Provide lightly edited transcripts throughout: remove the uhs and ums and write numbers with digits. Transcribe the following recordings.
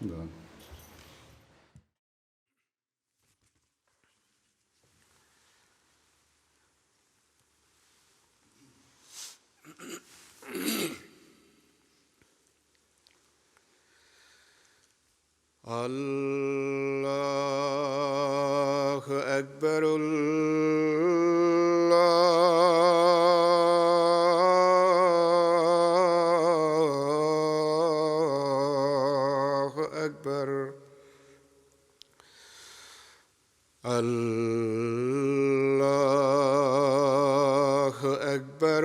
Да. الله أكبر الله أكبر الله أكبر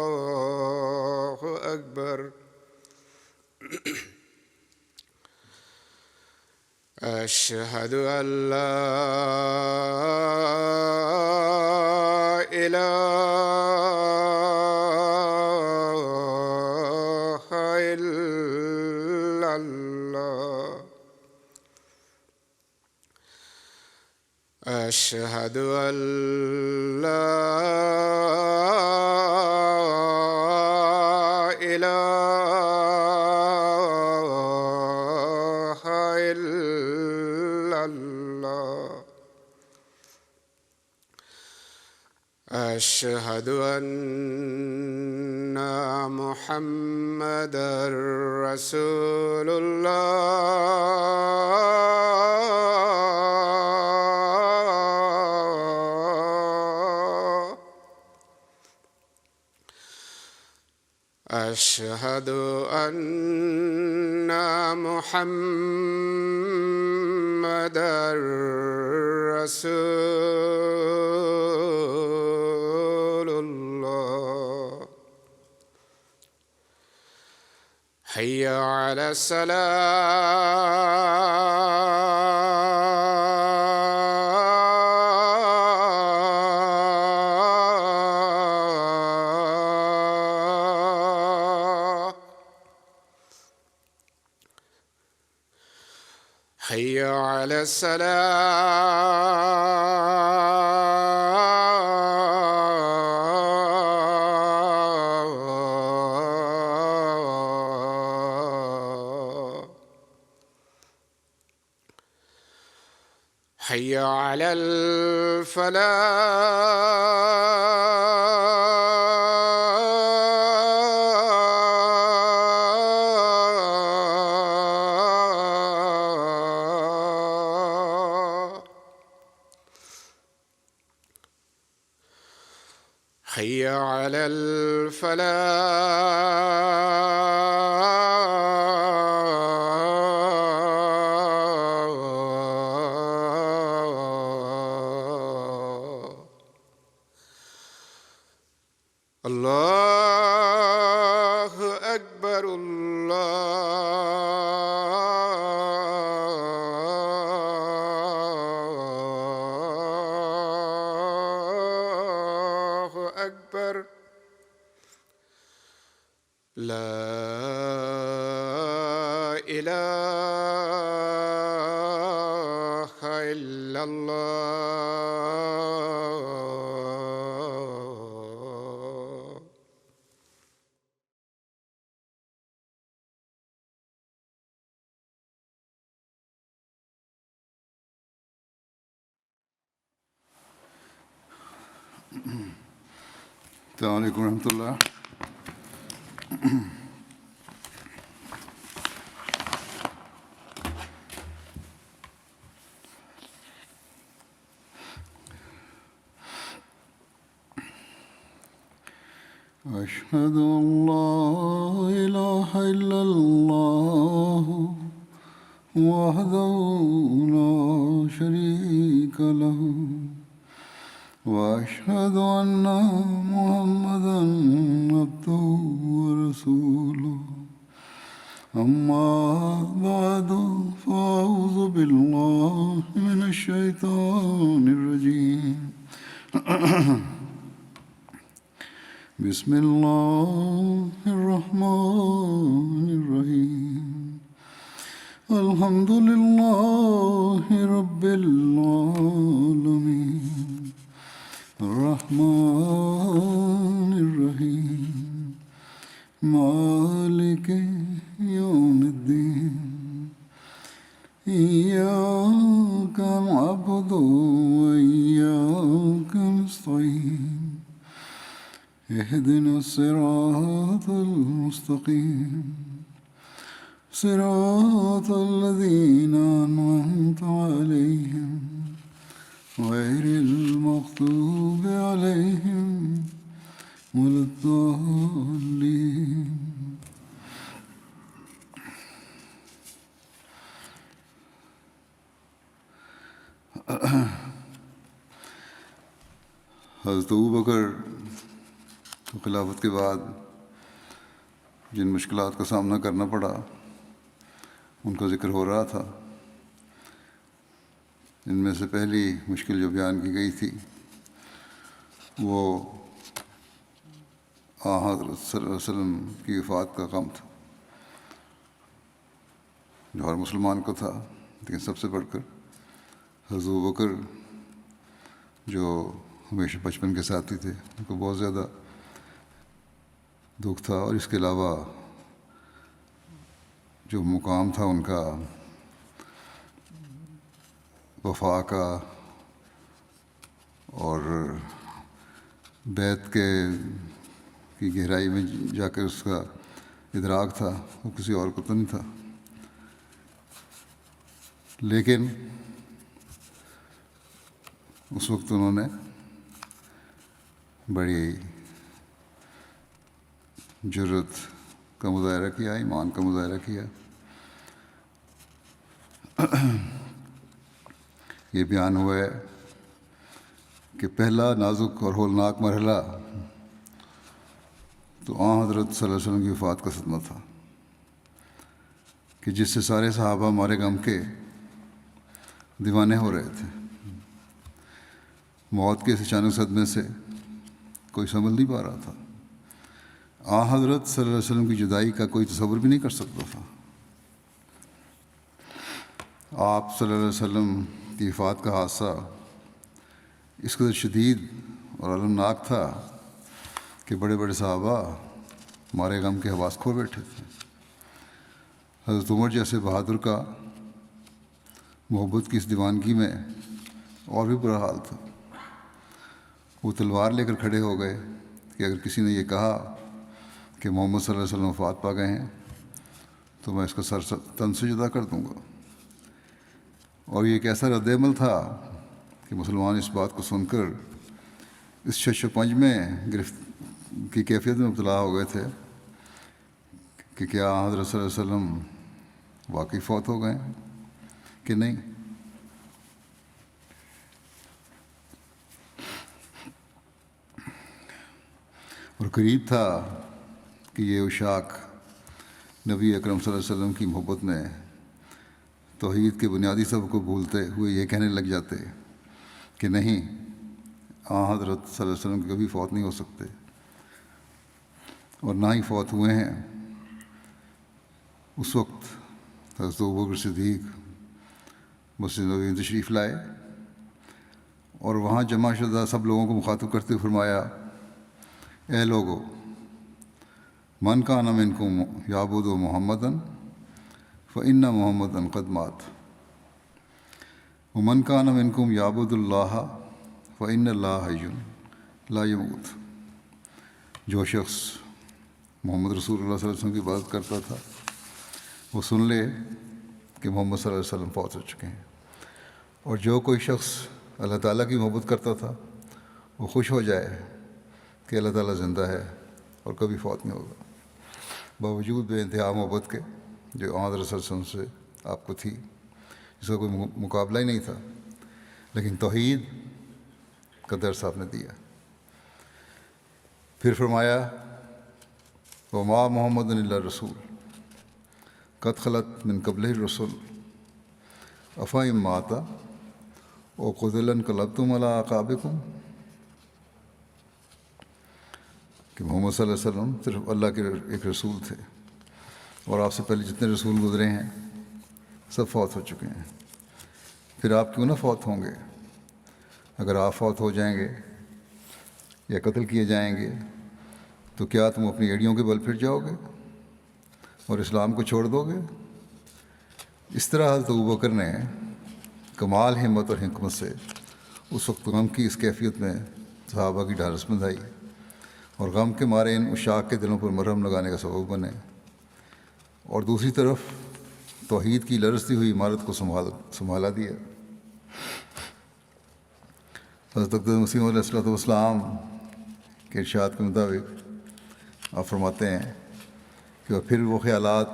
الله أكبر أشهد أن لا إله إلا الله أشهد أن لا إله إلا الله أشهد أن محمدًا رسول الله أشهد أن محمدًا رسول الله حي على الصلاة حي على الصلاة حي على الفلاح حي على الفلاح الله أكبر الله أكبر لا إله إلا الله السلام علیکم ورحمۃ اللہ. أشهد أن لا إله إلا الله وحده لا شريك له وأشهد أن محمدًا عبده ورسوله أما بعد فأعوذ بالله من الشيطان الرجيم بسم الله الرحمن الرحيم الحمد لله رب العالمين الرحمن الرحيم مالك يوم الدين إياك نعبد وإياك نستعين اهدنا الصراط المستقيم صراط الذين أنعمت عليهم غير المغضوب عليهم ولا الضالين. حضرت ابوبکر کو خلافت کے بعد جن مشکلات کا سامنا کرنا پڑا ان کا ذکر ہو رہا تھا. ان میں سے پہلی مشکل جو بیان کی گئی تھی وہ حضرت صلی اللہ علیہ وسلم کی وفات کا غم تھا، جو ہر مسلمان کو تھا، لیکن سب سے بڑھ کر حضرت ابوبکر جو ہمیشہ بچپن کے ساتھی تھے ان کو بہت زیادہ دکھ تھا. اور اس کے علاوہ جو مقام تھا ان کا وفا کا اور بیت کی گہرائی میں جا کر اس کا ادراک تھا، وہ کسی اور کو تو نہیں تھا. لیکن اس وقت انہوں نے بڑی جرأت کا مظاہرہ کیا، ایمان کا مظاہرہ کیا. یہ بیان ہوا ہے کہ پہلا نازک اور ہولناک مرحلہ تو حضرت صلی اللہ علیہ وسلم کی وفات کا صدمہ تھا کہ جس سے سارے صحابہ مارے غم کے دیوانے ہو رہے تھے. موت کے اس اچانک صدمے سے کوئی سنبھل نہیں پا رہا تھا. حضرت صلی اللہ علیہ وسلم کی جدائی کا کوئی تصور بھی نہیں کر سکتا تھا. آپ صلی اللہ علیہ وسلم کی وفات کا حادثہ اس قدر شدید اور المناک تھا کہ بڑے بڑے صحابہ مارے غم کے حواس کھو بیٹھے تھے. حضرت عمر جیسے بہادر کا محبت کی اس دیوانگی میں اور بھی برا حال تھا. وہ تلوار لے کر کھڑے ہو گئے کہ اگر کسی نے یہ کہا کہ محمد صلی اللہ علیہ وسلم وفات پا گئے ہیں تو میں اس کا سر تن سے جدا کر دوں گا. اور یہ ایک ایسا رد عمل تھا کہ مسلمان اس بات کو سن کر اس شش و پنج میں گرفت کی کیفیت میں مبتلا ہو گئے تھے کہ کیا حضرت صلی اللہ علیہ وسلم واقعی فوت ہو گئے کہ نہیں. اور قریب تھا کہ یہ اشاق نبی اکرم صلی اللہ علیہ وسلم کی محبت میں توحید کے بنیادی سبب کو بھولتے ہوئے یہ کہنے لگ جاتے کہ نہیں، حضرت صلی اللہ علیہ وسلم کبھی فوت نہیں ہو سکتے اور نہ ہی فوت ہوئے ہیں. اس وقت حضرت ابوبکر صدیق مسجد نبوی میں تشریف لائے اور وہاں جمع شدہ سب لوگوں کو مخاطب کرتے ہوئے فرمایا، اے لوگو، من کان منکم یعبد محمدًا فإن محمدًا قد مات ومن کان منکم یعبد اللہ فإن اللہ حی لا یموت. جو شخص محمد رسول اللہ صلی اللہ علیہ وسلم کی عبادت کرتا تھا وہ سن لے کہ محمد صلی اللہ علیہ وسلم فوت ہو چکے ہیں، اور جو کوئی شخص اللہ تعالیٰ کی محبت کرتا تھا وہ خوش ہو جائے کہ اللہ تعالیٰ زندہ ہے اور کبھی فوت نہیں ہوگا. باوجود بے انتہا محبت کے جو حضرت صلی اللہ علیہ وسلم سے آپ کو تھی، جس کا کوئی مقابلہ ہی نہیں تھا، لیکن توحید کا درس آپ نے دیا. پھر فرمایا، وما محمد الا رسول قد خلت من قبلہ الرسل افإن مات او قتل انقلبتم علی اعقابکم. کہ محمد صلی اللہ علیہ وسلم صرف اللہ کے ایک رسول تھے اور آپ سے پہلے جتنے رسول گزرے ہیں سب فوت ہو چکے ہیں. پھر آپ کیوں نہ فوت ہوں گے؟ اگر آپ فوت ہو جائیں گے یا قتل کیے جائیں گے تو کیا تم اپنی ایڑیوں کے بل پھر جاؤ گے اور اسلام کو چھوڑ دو گے؟ اس طرح حضرت ابوبکر نے کمال ہمت اور حکمت سے اس وقت غم کی اس کیفیت میں صحابہ کی ڈھارس بندھائی اور غم کے مارے ان عشاق کے دلوں پر مرہم لگانے کا سبب بنے، اور دوسری طرف توحید کی لرزتی ہوئی عمارت کو سنبھالا دیا۔ حضرت اقدس مسیح علیہ السلام کے ارشاد کے مطابق آپ فرماتے ہیں کہ پھر وہ خیالات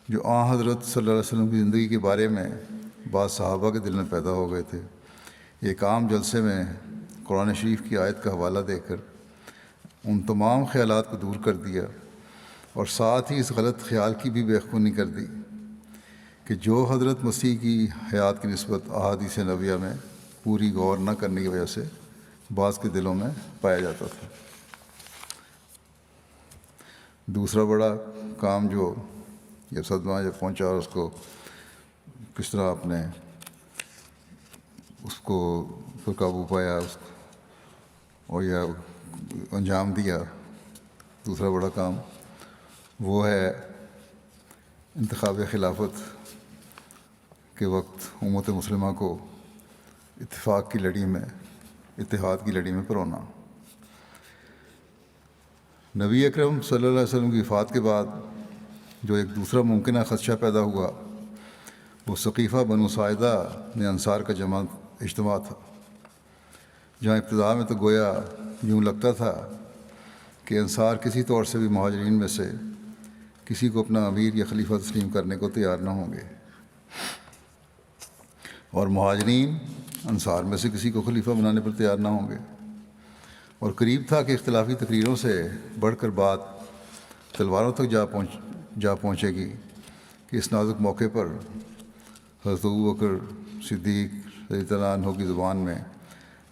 جو حضرت صلی اللہ علیہ وسلم کی زندگی کے بارے میں بعض صحابہ کے دل میں پیدا ہو گئے تھے، ایک عام جلسے میں قرآن شریف کی آیت کا حوالہ دے کر ان تمام خیالات کو دور کر دیا، اور ساتھ ہی اس غلط خیال کی بھی بیخبونی کر دی کہ جو حضرت مسیح کی حیات کی نسبت احادیث نبویہ میں پوری غور نہ کرنے کی وجہ سے بعض کے دلوں میں پایا جاتا تھا۔ دوسرا بڑا کام جو جب صدمہ جب پہنچا اور اس کو کس طرح آپ نے اس کو پر قابو پایا اور یا انجام دیا، دوسرا بڑا کام وہ ہے انتخاب خلافت کے وقت امت مسلمہ کو اتفاق کی لڑی میں، اتحاد کی لڑی میں پرونا۔ نبی اکرم صلی اللہ علیہ وسلم کی وفات کے بعد جو ایک دوسرا ممکنہ خدشہ پیدا ہوا وہ ثقیفہ بنو ساعدہ میں انصار کا اجتماع تھا، جہاں ابتدا میں تو گویا یوں لگتا تھا کہ انصار کسی طور سے بھی مہاجرین میں سے کسی کو اپنا امیر یا خلیفہ تسلیم کرنے کو تیار نہ ہوں گے، اور مہاجرین انصار میں سے کسی کو خلیفہ بنانے پر تیار نہ ہوں گے، اور قریب تھا کہ اختلافی تقریروں سے بڑھ کر بات تلواروں تک جا پہنچے گی کہ اس نازک موقع پر حضرت ابوبکر صدیق رضی اللہ عنہ کی زبان میں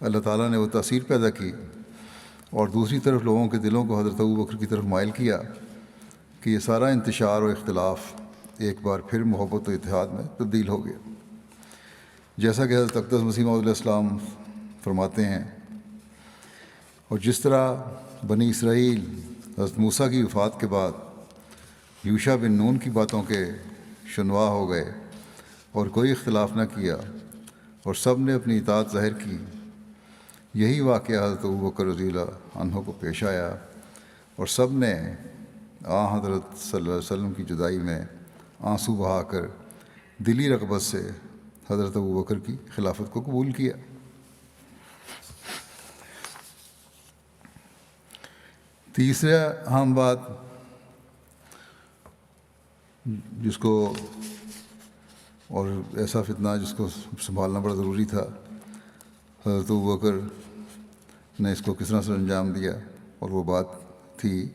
اللہ تعالیٰ نے وہ تاثیر پیدا کی، اور دوسری طرف لوگوں کے دلوں کو حضرت ابوبکر کی طرف مائل کیا کہ یہ سارا انتشار اور اختلاف ایک بار پھر محبت و اتحاد میں تبدیل ہو گیا۔ جیسا کہ حضرت اقدس مسیح موعود علیہ السلام فرماتے ہیں، اور جس طرح بنی اسرائیل حضرت موسیٰ کی وفات کے بعد یوشع بن نون کی باتوں کے شنوا ہو گئے اور کوئی اختلاف نہ کیا اور سب نے اپنی اطاعت ظاہر کی، یہی واقعہ حضرت ابوبکر رضی اللہ عنہ کو پیش آیا، اور سب نے حضرت صلی اللہ علیہ وسلم کی جدائی میں آنسو بہا کر دلی رغبت سے حضرت ابوبکر کی خلافت کو قبول کیا۔ تیسرا اہم بات جس کو اور ایسا فتنہ جس کو سنبھالنا بڑا ضروری تھا، حضرت ابوبکر نے اس کو کس طرح سے انجام دیا، اور وہ بات تھی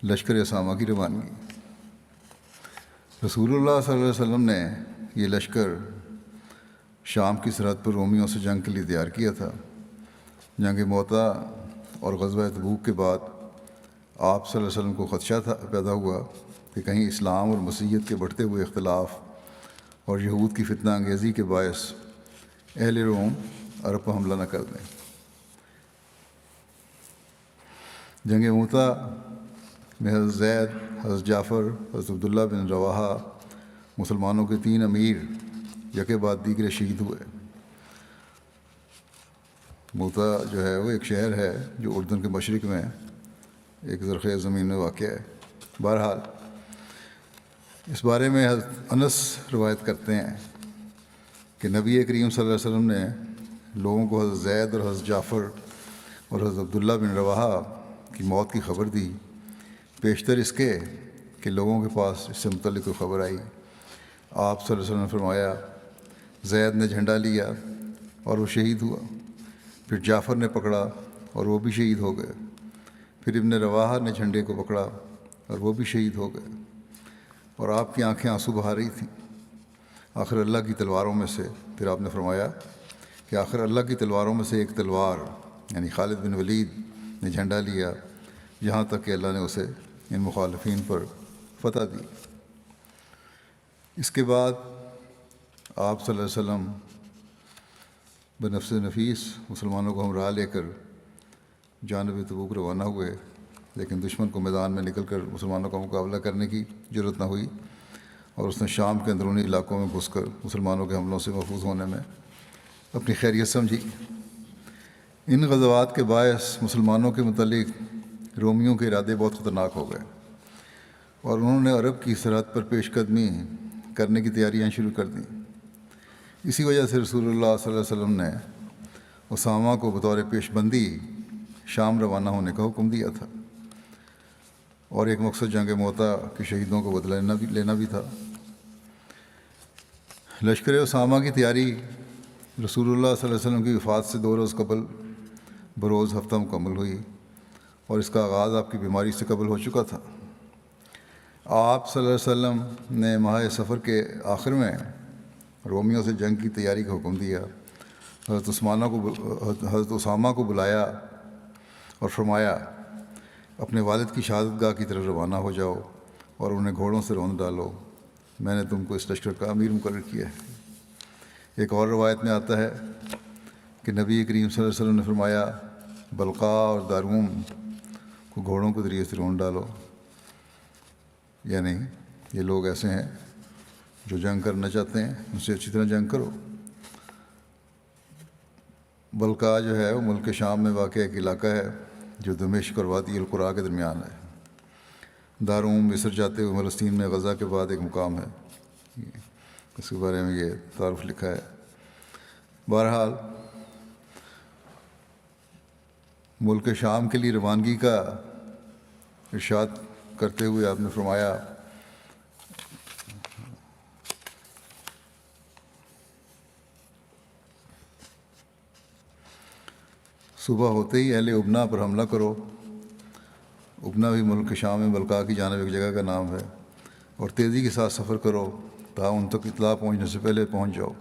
لشکر اسامہ کی روانگی۔ رسول اللہ صلی اللہ علیہ وسلم نے یہ لشکر شام کی سرحد پر رومیوں سے جنگ کے لیے تیار کیا تھا۔ جنگ موتا اور غزوہ تبوک کے بعد آپ صلی اللہ علیہ وسلم کو خدشہ پیدا ہوا کہ کہیں اسلام اور مسیحیت کے بڑھتے ہوئے اختلاف اور یہود کی فتنہ انگیزی کے باعث اہل روم عرب پر حملہ نہ کر دیں۔ جنگ موتا میں حضرت زید، حضرت جعفر، حضرت عبداللہ بن رواحہ مسلمانوں کے 3 امیر یکے بعد دیگرے شہید ہوئے۔ موتا جو ہے وہ ایک شہر ہے جو اردن کے مشرق میں ایک زرخیز زمین میں واقع ہے۔ بہرحال اس بارے میں حضرت انس روایت کرتے ہیں کہ نبی کریم صلی اللہ علیہ وسلم نے لوگوں کو حضرت زید اور حضرت جعفر اور حضرت عبداللہ بن رواحہ کی موت کی خبر دی، بیشتر اس کے کہ لوگوں کے پاس اس سے متعلق کوئی خبر آئی۔ آپ صلی اللہ علیہ وسلم نے فرمایا، زید نے جھنڈا لیا اور وہ شہید ہوا، پھر جعفر نے پکڑا اور وہ بھی شہید ہو گئے، پھر ابن رواحہ نے جھنڈے کو پکڑا اور وہ بھی شہید ہو گئے، اور آپ کی آنکھیں آنسو بہا رہی تھیں۔ آخر اللہ کی تلواروں میں سے، پھر آپ نے فرمایا کہ آخر اللہ کی تلواروں میں سے ایک تلوار یعنی خالد بن ولید نے جھنڈا لیا، یہاں تک کہ اللہ نے اسے ان مخالفین پر فتح دی۔ اس کے بعد آپ صلی اللہ علیہ وسلم بنفس نفیس مسلمانوں کو ہمراہ لے کر جانب تبوک روانہ ہوئے، لیکن دشمن کو میدان میں نکل کر مسلمانوں کا مقابلہ کرنے کی جرأت نہ ہوئی، اور اس نے شام کے اندرونی علاقوں میں گھس کر مسلمانوں کے حملوں سے محفوظ ہونے میں اپنی خیریت سمجھی۔ ان غزوات کے باعث مسلمانوں کے متعلق رومیوں کے ارادے بہت خطرناک ہو گئے، اور انہوں نے عرب کی سرحد پر پیش قدمی کرنے کی تیاریاں شروع کر دیں۔ اسی وجہ سے رسول اللہ صلی اللہ علیہ وسلم نے اسامہ کو بطور پیش بندی شام روانہ ہونے کا حکم دیا تھا، اور ایک مقصد جنگ موتا کے شہیدوں کو بدلہ لینا بھی تھا۔ لشکر اسامہ کی تیاری رسول اللہ صلی اللہ علیہ وسلم کی وفات سے 2 روز قبل بروز ہفتہ مکمل ہوئی، اور اس کا آغاز آپ کی بیماری سے قبل ہو چکا تھا۔ آپ صلی اللہ علیہ وسلم نے ماہ سفر کے آخر میں رومیوں سے جنگ کی تیاری کا حکم دیا۔ حضرت اسامہ کو بلایا اور فرمایا، اپنے والد کی شہادت گاہ کی طرف روانہ ہو جاؤ اور انہیں گھوڑوں سے روند ڈالو، میں نے تم کو اس لشکر کا امیر مقرر کیا ہے۔ ایک اور روایت میں آتا ہے کہ نبی کریم صلی اللہ علیہ وسلم نے فرمایا، بلقاء اور داروم کو گھوڑوں کے ذریعے سے روند ڈالو، یعنی یہ لوگ ایسے ہیں جو جنگ کرنا چاہتے ہیں، ان سے اچھی طرح جنگ کرو۔ بلقاء جو ہے وہ ملک شام میں واقع ایک علاقہ ہے جو دمشق اور وادی القرا کے درمیان ہے۔ داروم مصر جاتے ہوئے فلسطین میں غزہ کے بعد ایک مقام ہے، اس کے بارے میں یہ تعارف لکھا ہے۔ بہرحال ملک شام کے لیے روانگی کا ارشاد کرتے ہوئے آپ نے فرمایا، صبح ہوتے ہی اہل ابنا پر حملہ کرو۔ ابنا بھی ملک شام میں بلقاء کی جانب ایک جگہ کا نام ہے، اور تیزی کے ساتھ سفر کرو تاکہ ان تک اطلاع پہنچنے سے پہلے پہنچ جاؤ۔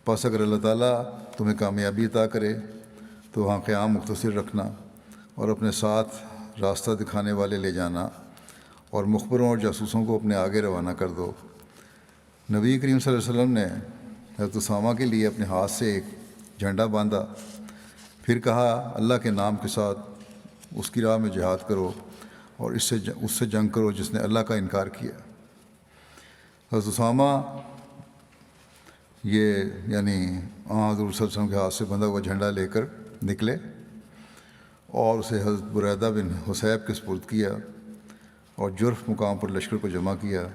پس اگر اللہ تعالیٰ تمہیں کامیابی عطا کرے تو وہاں قیام مختصر رکھنا، اور اپنے ساتھ راستہ دکھانے والے لے جانا، اور مخبروں اور جاسوسوں کو اپنے آگے روانہ کر دو۔ نبی کریم صلی اللہ علیہ وسلم نے حضرت اسامہ کے لیے اپنے ہاتھ سے ایک جھنڈا باندھا، پھر کہا، اللہ کے نام کے ساتھ اس کی راہ میں جہاد کرو، اور اس سے جنگ کرو جس نے اللہ کا انکار کیا۔ حضرت اسامہ یہ یعنی حضور صلی اللہ علیہ وسلم کے ہاتھ سے بندھا ہوا جھنڈا لے کر نکلے، اور اسے حضرت بریدہ بن حصیب کے سپرد کیا، اور جرف مقام پر لشکر کو جمع کیا۔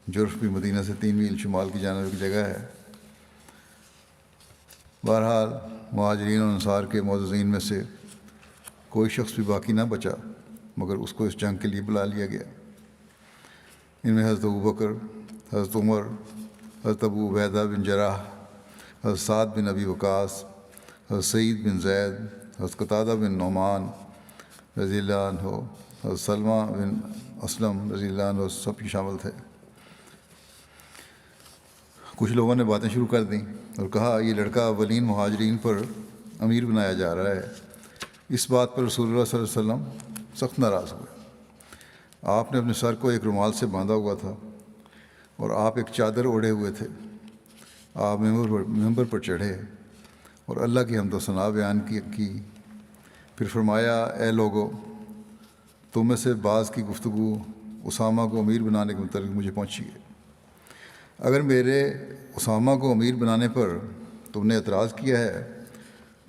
جرف بھی مدینہ سے 3 میل شمال کی جانب ایک جگہ ہے۔ بہرحال مہاجرین اور انصار کے معززین میں سے کوئی شخص بھی باقی نہ بچا مگر اس کو اس جنگ کے لیے بلا لیا گیا۔ ان میں حضرت ابوبکر، حضرت عمر، حضرت ابو عبیدہ بن جراح، حضرت سعد بن ابی وقاص، حضرت سعید بن زید، حضرت قتادہ بن نعمان رضی اللہ عنہ، حضرت سلمہ بن اسلم رضی اللہ عنہ سب کی شامل تھے۔ کچھ لوگوں نے باتیں شروع کر دیں اور کہا، یہ لڑکا اولین مہاجرین پر امیر بنایا جا رہا ہے۔ اس بات پر رسول اللہ صلی اللہ علیہ وسلم سخت ناراض ہوئے۔ آپ نے اپنے سر کو ایک رومال سے باندھا ہوا تھا، اور آپ ایک چادر اوڑھے ہوئے تھے۔ آپ ممبر پر چڑھے اور اللہ کی حمد و ثنا بیان کی، پھر فرمایا، اے لوگو، تم میں سے بعض کی گفتگو اسامہ کو امیر بنانے کے متعلق مجھے پہنچی ہے۔ اگر میرے اسامہ کو امیر بنانے پر تم نے اعتراض کیا ہے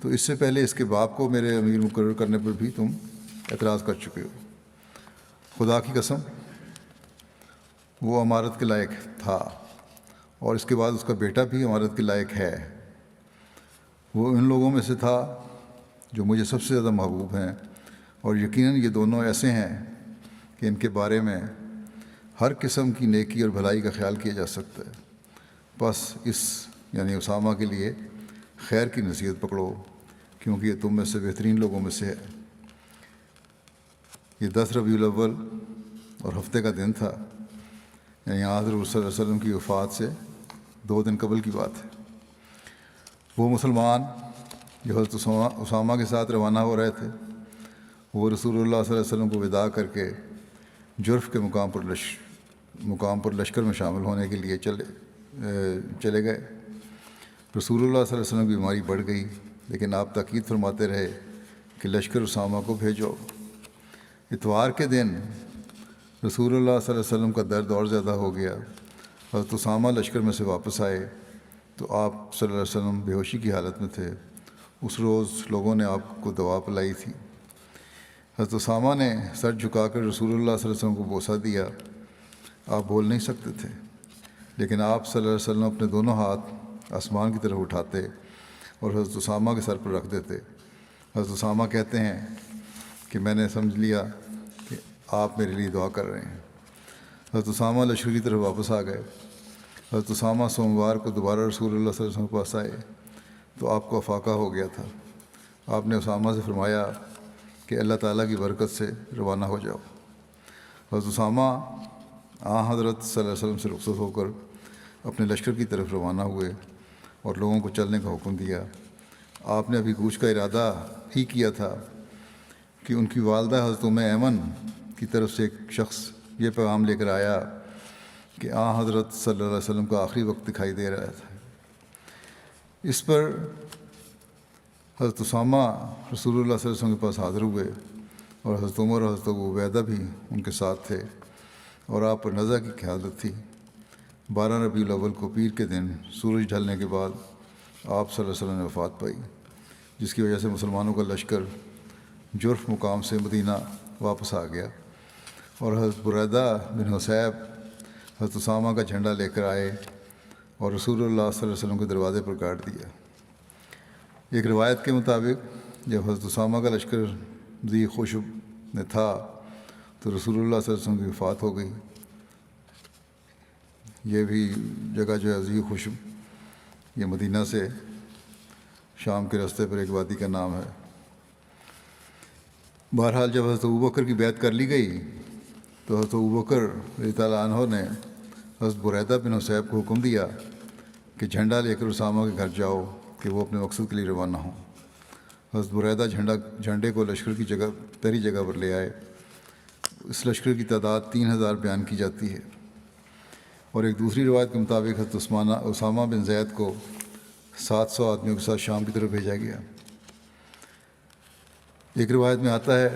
تو اس سے پہلے اس کے باپ کو میرے امیر مقرر کرنے پر بھی تم اعتراض کر چکے ہو۔ خدا کی قسم وہ امارت کے لائق تھا، اور اس کے بعد اس کا بیٹا بھی امارت کے لائق ہے۔ وہ ان لوگوں میں سے تھا جو مجھے سب سے زیادہ محبوب ہیں، اور یقیناً یہ دونوں ایسے ہیں کہ ان کے بارے میں ہر قسم کی نیکی اور بھلائی کا خیال کیا جا سکتا ہے۔ بس اس یعنی اسامہ کے لیے خیر کی نصیحت پکڑو، کیونکہ یہ تم میں سے بہترین لوگوں میں سے ہے۔ یہ 10 ربیع الاول اور ہفتے کا دن تھا، یعنی حضرت صلی اللہ علیہ وسلم کی وفات سے 2 دن قبل کی بات ہے۔ وہ مسلمان جو حضرت اسامہ کے ساتھ روانہ ہو رہے تھے، وہ رسول اللہ صلی اللہ علیہ وسلم کو وداع کر کے جرف کے مقام پر لشکر میں شامل ہونے کے لیے چلے گئے۔ رسول اللہ صلی اللہ علیہ وسلم کی بیماری بڑھ گئی، لیکن آپ تاکید فرماتے رہے کہ لشکر اسامہ کو بھیجو۔ اتوار کے دن رسول اللہ صلی اللہ علیہ وسلم کا درد اور زیادہ ہو گیا۔ حضرت اسامہ لشکر میں سے واپس آئے تو آپ صلی اللہ علیہ وسلم بے ہوشی کی حالت میں تھے۔ اس روز لوگوں نے آپ کو دوا پلائی تھی۔ حضرت اسامہ نے سر جھکا کر رسول اللہ صلی اللہ علیہ وسلم کو بوسہ دیا۔ آپ بول نہیں سکتے تھے، لیکن آپ صلی اللہ علیہ وسلم اپنے دونوں ہاتھ آسمان کی طرف اٹھاتے اور حضرت اسامہ کے سر پر رکھ دیتے۔ حضرت اسامہ کہتے ہیں کہ میں نے سمجھ لیا کہ آپ میرے لیے دعا کر رہے ہیں۔ حضرت اسامہ لشکر کی طرف واپس آ گئے۔ حضرت اسامہ سوموار کو دوبارہ رسول اللہ صلی اللہ علیہ وسلم کے پاس آئے تو آپ کو افاقہ ہو گیا تھا۔ آپ نے اسامہ سے فرمایا کہ اللہ تعالیٰ کی برکت سے روانہ ہو جاؤ۔ حضرت اسامہ حضرت صلی اللہ علیہ وسلم سے رخصت ہو کر اپنے لشکر کی طرف روانہ ہوئے اور لوگوں کو چلنے کا حکم دیا۔ آپ نے ابھی کوچ کا ارادہ ہی کیا تھا کہ ان کی والدہ حضرت ایمن کی طرف سے ایک شخص یہ پیغام لے کر آیا کہ حضرت صلی اللہ علیہ وسلم کا آخری وقت دکھائی دے رہا تھا۔ اس پر حضرت اسامہ رسول اللہ صلی اللہ علیہ وسلم کے پاس حاضر ہوئے اور حضرت عمر اور حضرت ابو عبیدہ بھی ان کے ساتھ تھے اور آپ پر نزع کی حالت تھی۔ 12 ربیع الاول کو پیر کے دن سورج ڈھلنے کے بعد آپ صلی اللہ علیہ وسلم نے وفات پائی، جس کی وجہ سے مسلمانوں کا لشکر جرف مقام سے مدینہ واپس آ گیا اور حضرت بریدہ بن حصیب حضرت اسامہ کا جھنڈا لے کر آئے اور رسول اللہ صلی اللہ علیہ وسلم کے دروازے پر گاڑ دیا۔ ایک روایت کے مطابق جب حضرت اسامہ کا لشکر ذی خوشب میں تھا تو رسول اللہ صلی اللہ علیہ وسلم کی وفات ہو گئی۔ یہ بھی جگہ جو ہے ذی خوشب، یہ مدینہ سے شام کے راستے پر ایک وادی کا نام ہے۔ بہرحال جب حضرت ابوبکر کی بیعت کر لی گئی تو حضرت ابوبکر رضی اللہ عنہ نے حضرت بریدہ بن حصیب کو حکم دیا کہ جھنڈا لے کر اسامہ کے گھر جاؤ کہ وہ اپنے مقصد کے لیے روانہ ہوں۔ حضرت بریدہ جھنڈے کو لشکر کی پہلی جگہ پر لے آئے۔ اس لشکر کی تعداد 3000 بیان کی جاتی ہے اور ایک دوسری روایت کے مطابق حضرت اسامہ بن زید کو 700 آدمیوں کے ساتھ شام کی طرف بھیجا گیا۔ ایک روایت میں آتا ہے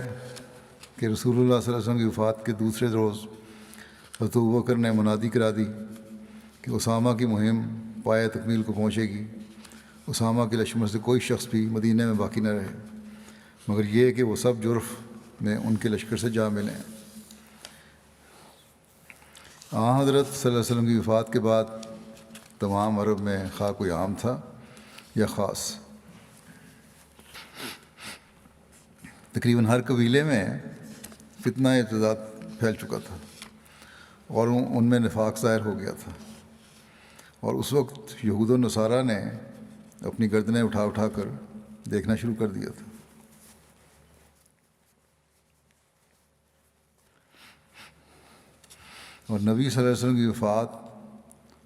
کہ رسول اللہ صلی اللہ علیہ وسلم کی وفات کے دوسرے روز حضرت ابوبکر نے منادی کرا دی کہ اسامہ کی مہم پایہ تکمیل کو پہنچے گی۔ اسامہ کے لشکر سے کوئی شخص بھی مدینہ میں باقی نہ رہے مگر یہ کہ وہ سب جرف میں ان کے لشکر سے جا ملیں۔ حضرت صلی اللہ علیہ وسلم کی وفات کے بعد تمام عرب میں خواہ کوئی عام تھا یا خاص، تقریباً ہر قبیلے میں فتنہ اعتداد پھیل چکا تھا اور ان میں نفاق ظاہر ہو گیا تھا، اور اس وقت یہود و نصارہ نے اپنی گردنیں اٹھا اٹھا کر دیکھنا شروع کر دیا تھا۔ اور نبی صلی اللہ علیہ وسلم کی وفات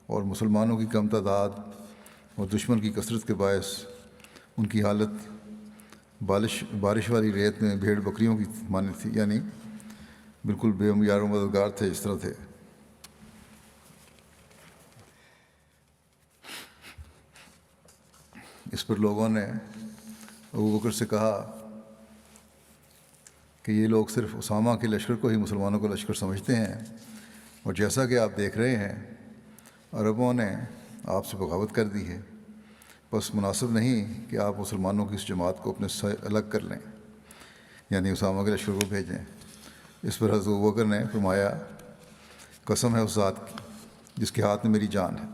اور مسلمانوں کی کم تعداد اور دشمن کی کثرت کے باعث ان کی حالت بارش والی ریت میں بھیڑ بکریوں کی مانند تھی، یعنی بالکل بے یار و مددگار تھے، اس طرح تھے۔ اس پر لوگوں نے ابوبکر سے کہا کہ یہ لوگ صرف اسامہ کے لشکر کو ہی مسلمانوں کا لشکر سمجھتے ہیں، اور جیسا کہ آپ دیکھ رہے ہیں عربوں نے آپ سے بغاوت کر دی ہے، بس مناسب نہیں کہ آپ مسلمانوں کی اس جماعت کو اپنے سے الگ کر لیں، یعنی اسامہ کے لشکر کو بھیجیں۔ اس پر حضرت ابوبکر نے فرمایا، قسم ہے اس ذات کی جس کے ہاتھ میں میری جان ہے،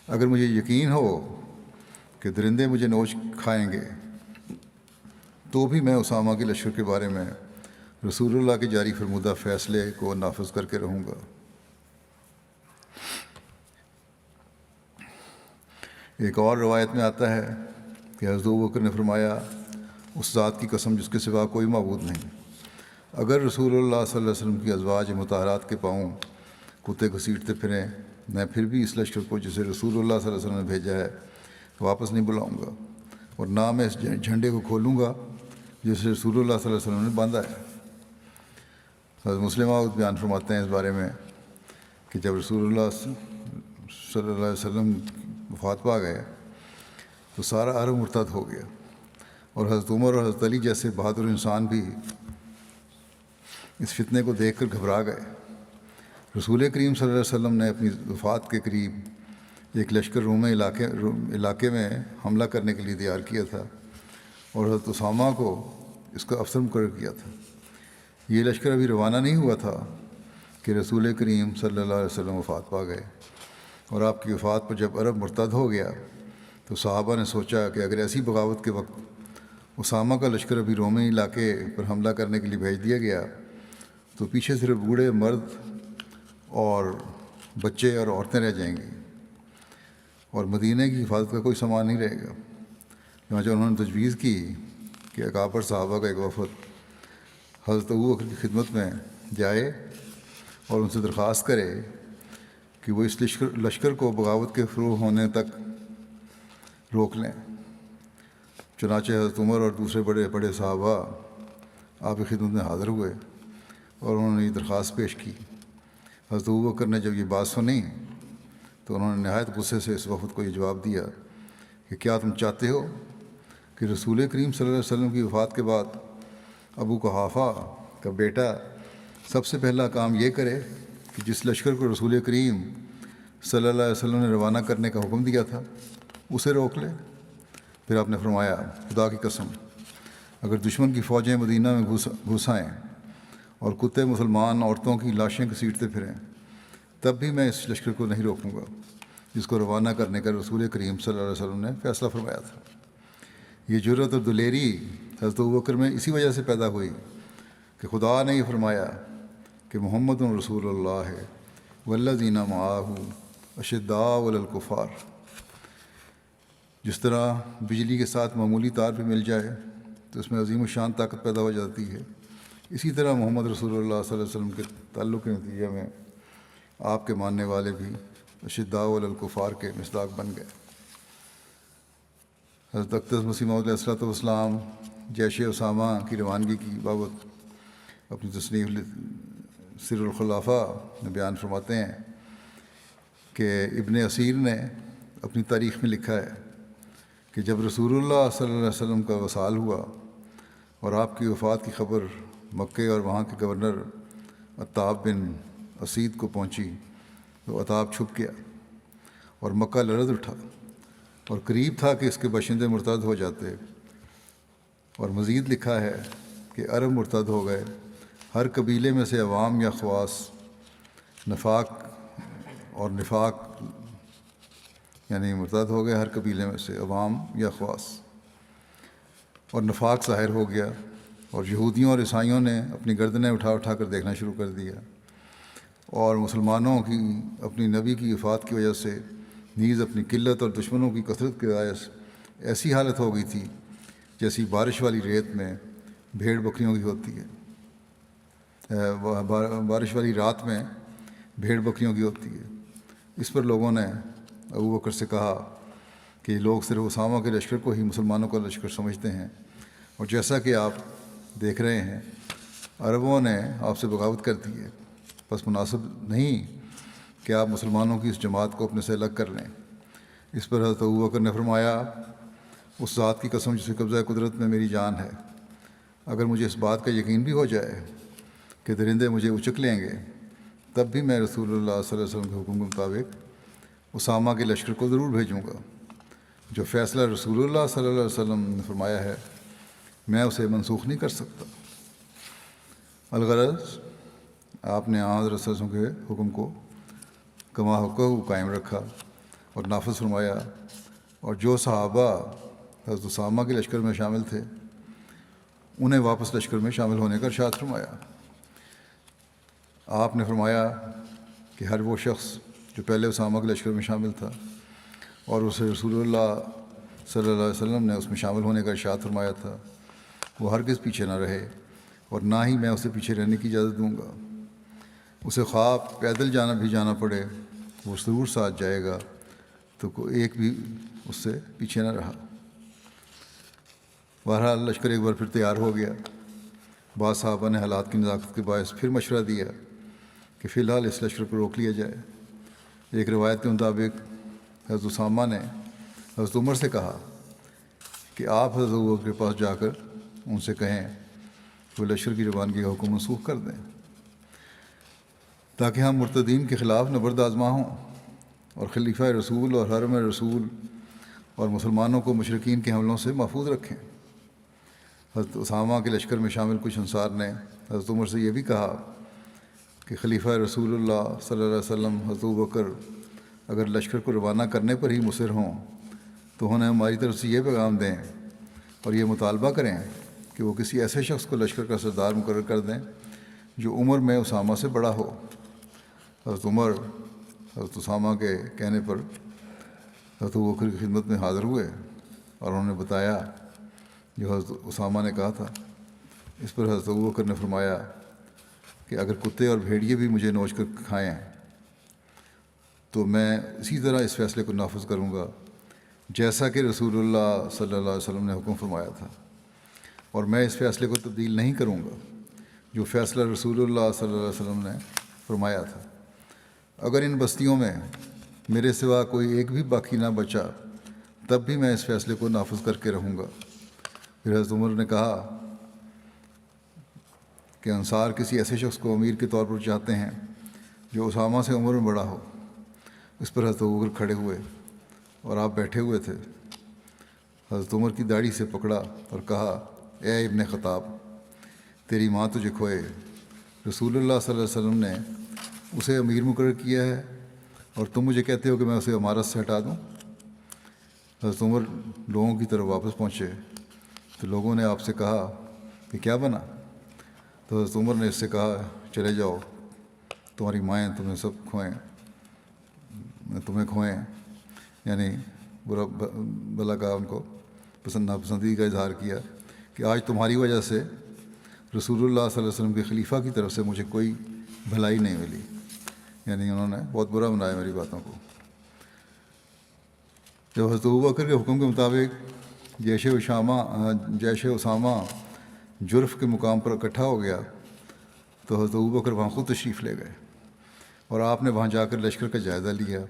اگر مجھے یقین ہو کہ درندے مجھے نوچ کھائیں گے تو بھی میں اسامہ کے لشکر کے بارے میں رسول اللہ کے جاری فرمودہ فیصلے کو نافذ کر کے رہوں گا۔ ایک اور روایت میں آتا ہے کہ حضرت ابوبکر نے فرمایا، اس ذات کی قسم جس کے سوا کوئی معبود نہیں، اگر رسول اللہ صلی اللہ علیہ وسلم کی ازواج مطہرات کے پاؤں کتے گھسیٹتے پھریں، میں پھر بھی اس لشکر کو جسے رسول اللہ صلی اللہ علیہ وسلم نے بھیجا ہے واپس نہیں بلاؤں گا، اور نہ میں اس جھنڈے کو کھولوں گا جسے رسول اللہ صلی اللہ علیہ وسلم نے باندھا ہے۔ حضرت مسلم بیان فرماتے ہیں اس بارے میں کہ جب رسول اللہ صلی اللہ علیہ وسلم وفات پا گئے تو سارا عرب مرتد ہو گیا، اور حضرت عمر اور حضرت علی جیسے بہادر انسان بھی اس فتنے کو دیکھ کر گھبرا گئے۔ رسول کریم صلی اللہ علیہ وسلم نے اپنی وفات کے قریب ایک لشکر رومے علاقے میں حملہ کرنے کے لیے تیار کیا تھا اور حضرت اسامہ کو اس کا افسر مقرر کیا تھا۔ یہ لشکر ابھی روانہ نہیں ہوا تھا کہ رسول کریم صلی اللہ علیہ وسلم وفات پا گئے، اور آپ کی وفات پر جب عرب مرتد ہو گیا تو صحابہ نے سوچا کہ اگر ایسی بغاوت کے وقت اسامہ کا لشکر ابھی رومی علاقے پر حملہ کرنے کے لیے بھیج دیا گیا تو پیچھے صرف بوڑھے، مرد اور بچے اور عورتیں رہ جائیں گی، اور مدینہ کی حفاظت کا کوئی سامان نہیں رہے گا۔ چنانچہ انہوں نے تجویز کی کہ اکابر صحابہ کا ایک وفد حضرت ابوبکر کی خدمت میں جائے اور ان سے درخواست کرے کہ وہ اس لشکر کو بغاوت کے فروغ ہونے تک روک لیں۔ چنانچہ حضرت عمر اور دوسرے بڑے بڑے صحابہ آپ کی خدمت میں حاضر ہوئے اور انہوں نے یہ درخواست پیش کی۔ حضرت ابوبکر نے جب یہ بات سنی تو انہوں نے نہایت غصے سے اس وفد کو یہ جواب دیا کہ کیا تم چاہتے ہو کہ رسول کریم صلی اللہ علیہ وسلم کی وفات کے بعد ابو قحافہ کا بیٹا سب سے پہلا کام یہ کرے کہ جس لشکر کو رسول کریم صلی اللہ علیہ وسلم نے روانہ کرنے کا حکم دیا تھا اسے روک لے؟ پھر آپ نے فرمایا، خدا کی قسم، اگر دشمن کی فوجیں مدینہ میں گھس آئیں اور کتے مسلمان عورتوں کی لاشیں گھسیٹتے پھریں تب بھی میں اس لشکر کو نہیں روکوں گا جس کو روانہ کرنے کا رسول کریم صلی اللہ علیہ وسلم نے فیصلہ فرمایا تھا۔ یہ جرأت اور دلیری حضرت ابوبکر میں اسی وجہ سے پیدا ہوئی کہ خدا نے یہ فرمایا کہ محمد رسول اللہ ہے والذین معہ اشداء علی الکفار۔ جس طرح بجلی کے ساتھ معمولی تار بھی مل جائے تو اس میں عظیم الشان طاقت پیدا ہو جاتی ہے، اسی طرح محمد رسول اللہ صلی اللہ علیہ وسلم کے تعلق کے نتیجے میں آپ کے ماننے والے بھی اشداء علی الکفار کے مصداق بن گئے۔ حضرت اقدس مسیح موعود علیہ الصلوۃ والسلام جیش اسامہ کی روانگی کی بابت اپنی تصنیف سر الخلافہ میں بیان فرماتے ہیں کہ ابن اسیر نے اپنی تاریخ میں لکھا ہے کہ جب رسول اللہ صلی اللہ علیہ وسلم کا وصال ہوا اور آپ کی وفات کی خبر مکے اور وہاں کے گورنر عتاب بن اسید کو پہنچی تو عتاب چھپ گیا اور مکہ لرز اٹھا اور قریب تھا کہ اس کے باشندے مرتد ہو جاتے، اور مزید لکھا ہے کہ عرب مرتد ہو گئے، ہر قبیلے میں سے عوام یا خواص نفاق یعنی مرتد ہو گئے، ہر قبیلے میں سے عوام یا خواص، اور نفاق ظاہر ہو گیا، اور یہودیوں اور عیسائیوں نے اپنی گردنیں اٹھا اٹھا کر دیکھنا شروع کر دیا، اور مسلمانوں کی اپنی نبی کی وفات کی وجہ سے نیز اپنی قلت اور دشمنوں کی کثرت کے باعث ایسی حالت ہو گئی تھی جیسی بارش والی ریت میں بھیڑ بکریوں کی ہوتی ہے، بارش والی رات میں بھیڑ بکریوں کی ہوتی ہے۔ اس پر لوگوں نے ابوبکر سے کہا کہ یہ لوگ صرف اسامہ کے لشکر کو ہی مسلمانوں کا لشکر سمجھتے ہیں، اور جیسا کہ آپ دیکھ رہے ہیں عربوں نے آپ سے بغاوت کر دی ہے، بس مناسب نہیں کہ آپ مسلمانوں کی اس جماعت کو اپنے سے الگ کر لیں۔ اس پر حضرت ابوبکر نے فرمایا، اس ذات کی قسم جس کے قبضہ قدرت میں میری جان ہے، اگر مجھے اس بات کا یقین بھی ہو جائے کہ درندے مجھے اچک لیں گے تب بھی میں رسول اللہ صلی اللہ علیہ وسلم کے حکم کے مطابق اسامہ کے لشکر کو ضرور بھیجوں گا۔ جو فیصلہ رسول اللہ صلی اللہ علیہ وسلم نے فرمایا ہے میں اسے منسوخ نہیں کر سکتا۔ الغرض آپ نے حضرت صلی اللہ علیہ وسلم کے حکم کو کما حقہ قائم رکھا اور نافذ فرمایا، اور جو صحابہ حضرت اسامہ کے لشکر میں شامل تھے انہیں واپس لشکر میں شامل ہونے کا ارشاد فرمایا۔ آپ نے فرمایا کہ ہر وہ شخص جو پہلے اسامہ کے لشکر میں شامل تھا اور اسے رسول اللہ صلی اللہ علیہ وسلم نے اس میں شامل ہونے کا ارشاد فرمایا تھا وہ ہرگز پیچھے نہ رہے، اور نہ ہی میں اسے پیچھے رہنے کی اجازت دوں گا۔ اسے خواب پیدل جانا بھی جانا پڑے وہ ضرور ساتھ جائے گا، تو کوئی ایک بھی اس سے پیچھے نہ رہا۔ بہرحال لشکر ایک بار پھر تیار ہو گیا۔ بعض صحابہ نے حالات کی نزاکت کے باعث پھر مشورہ دیا کہ فی الحال اس لشکر کو روک لیا جائے۔ ایک روایت کے مطابق حضرت اسامہ نے حضرت عمر سے کہا کہ آپ حضرت ابوبکر کے پاس جا کر ان سے کہیں کہ وہ لشکر کی روانگی کا حکم منسوخ کر دیں، تاکہ ہم مرتدین کے خلاف نبرد آزما ہوں اور خلیفہ رسول اور حرم رسول اور مسلمانوں کو مشرکین کے حملوں سے محفوظ رکھیں۔ حضرت اسامہ کے لشکر میں شامل کچھ انصار نے حضرت عمر سے یہ بھی کہا کہ خلیفہ رسول اللہ صلی اللہ علیہ وسلم حضرت ابوبکر اگر لشکر کو روانہ کرنے پر ہی مصر ہوں تو انہیں ہماری طرف سے یہ پیغام دیں اور یہ مطالبہ کریں کہ وہ کسی ایسے شخص کو لشکر کا سردار مقرر کر دیں جو عمر میں اسامہ سے بڑا ہو۔ حضرت عمر حضرت اسامہ کے کہنے پر حضرت ابوبکر کی خدمت میں حاضر ہوئے اور انہوں نے بتایا جو حضرت اسامہ نے کہا تھا۔ اس پر حضرت ابوبکر نے فرمایا کہ اگر کتے اور بھیڑیے بھی مجھے نوچ کر کھائیں تو میں اسی طرح اس فیصلے کو نافذ کروں گا جیسا کہ رسول اللہ صلی اللہ علیہ وسلم نے حکم فرمایا تھا، اور میں اس فیصلے کو تبدیل نہیں کروں گا جو فیصلہ رسول اللہ صلی اللہ علیہ وسلم نے فرمایا تھا۔ اگر ان بستیوں میں میرے سوا کوئی ایک بھی باقی نہ بچا تب بھی میں اس فیصلے کو نافذ کر کے رہوں گا۔ پھر حضرت عمر نے کہا کہ انصار کسی ایسے شخص کو امیر کے طور پر چاہتے ہیں جو اسامہ سے عمر میں بڑا ہو۔ اس پر حضرت ابوبکر کھڑے ہوئے اور آپ بیٹھے ہوئے تھے۔ حضرت عمر کی داڑھی سے پکڑا اور کہا، اے ابن خطاب، تیری ماں تجھے کھوئے، رسول اللہ صلی اللہ علیہ وسلم نے اسے امیر مقرر کیا ہے اور تم مجھے کہتے ہو کہ میں اسے امارت سے ہٹا دوں۔ حضرت عمر لوگوں کی طرف واپس پہنچے تو لوگوں نے آپ سے کہا کہ کیا بنا؟ تو حضرت عمر نے اس سے کہا، چلے جاؤ، تمہاری مائیں تمہیں سب کھوئیں، تمہیں کھوئیں، یعنی برا بلا کہا، ان کو ناپسندی کا اظہار کیا کہ آج تمہاری وجہ سے رسول اللہ صلی اللہ علیہ وسلم کے خلیفہ کی طرف سے مجھے کوئی بھلائی نہیں ملی، یعنی انہوں نے بہت برا بنایا میری باتوں کو۔ جب حضرت ابوبکر کے حکم کے مطابق جیش اسامہ جرف کے مقام پر اکٹھا ہو گیا تو حضرت ابوبکر وہاں خود تشریف لے گئے اور آپ نے وہاں جا کر لشکر کا جائزہ لیا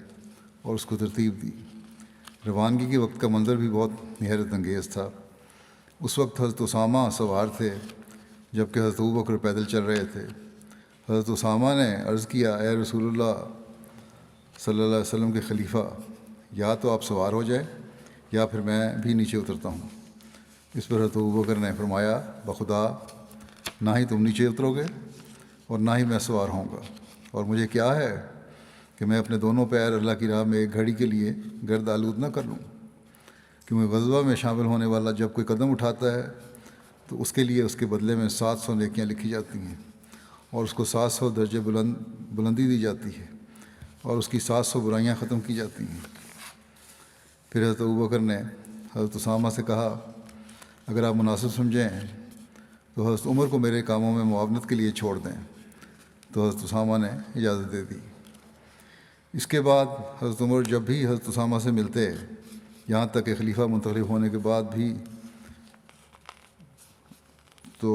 اور اس کو ترتیب دی۔ روانگی کے وقت کا منظر بھی بہت حیرت انگیز تھا۔ اس وقت حضرت اسامہ سوار تھے جبکہ حضرت ابوبکر پیدل چل رہے تھے۔ حضرت اسامہ نے عرض کیا، اے رسول اللہ صلی اللہ علیہ وسلم کے خلیفہ، یا تو آپ سوار ہو جائے یا پھر میں بھی نیچے اترتا ہوں۔ اس پر حضرت ابوبکر نے فرمایا، بخدا نہ ہی تم نیچے اترو گے اور نہ ہی میں سوار ہوں گا، اور مجھے کیا ہے کہ میں اپنے دونوں پیر اللہ کی راہ میں ایک گھڑی کے لیے گرد آلود نہ کر لوں، کیونکہ غزوہ میں شامل ہونے والا جب کوئی قدم اٹھاتا ہے تو اس کے لیے اس کے بدلے میں 700 نیکیاں لکھی جاتی ہیں اور اس کو 700 درجے بلندی دی جاتی ہے اور اس کی 700 برائیاں ختم کی جاتی ہیں۔ پھر حضرت ابوبکر نے حضرت اسامہ سے کہا، اگر آپ مناسب سمجھیں تو حضرت عمر کو میرے کاموں میں معاونت کے لیے چھوڑ دیں۔ تو حضرت اسامہ نے اجازت دے دی۔ اس کے بعد حضرت عمر جب بھی حضرت اسامہ سے ملتے، یہاں تک کہ خلیفہ منتخب ہونے کے بعد بھی، تو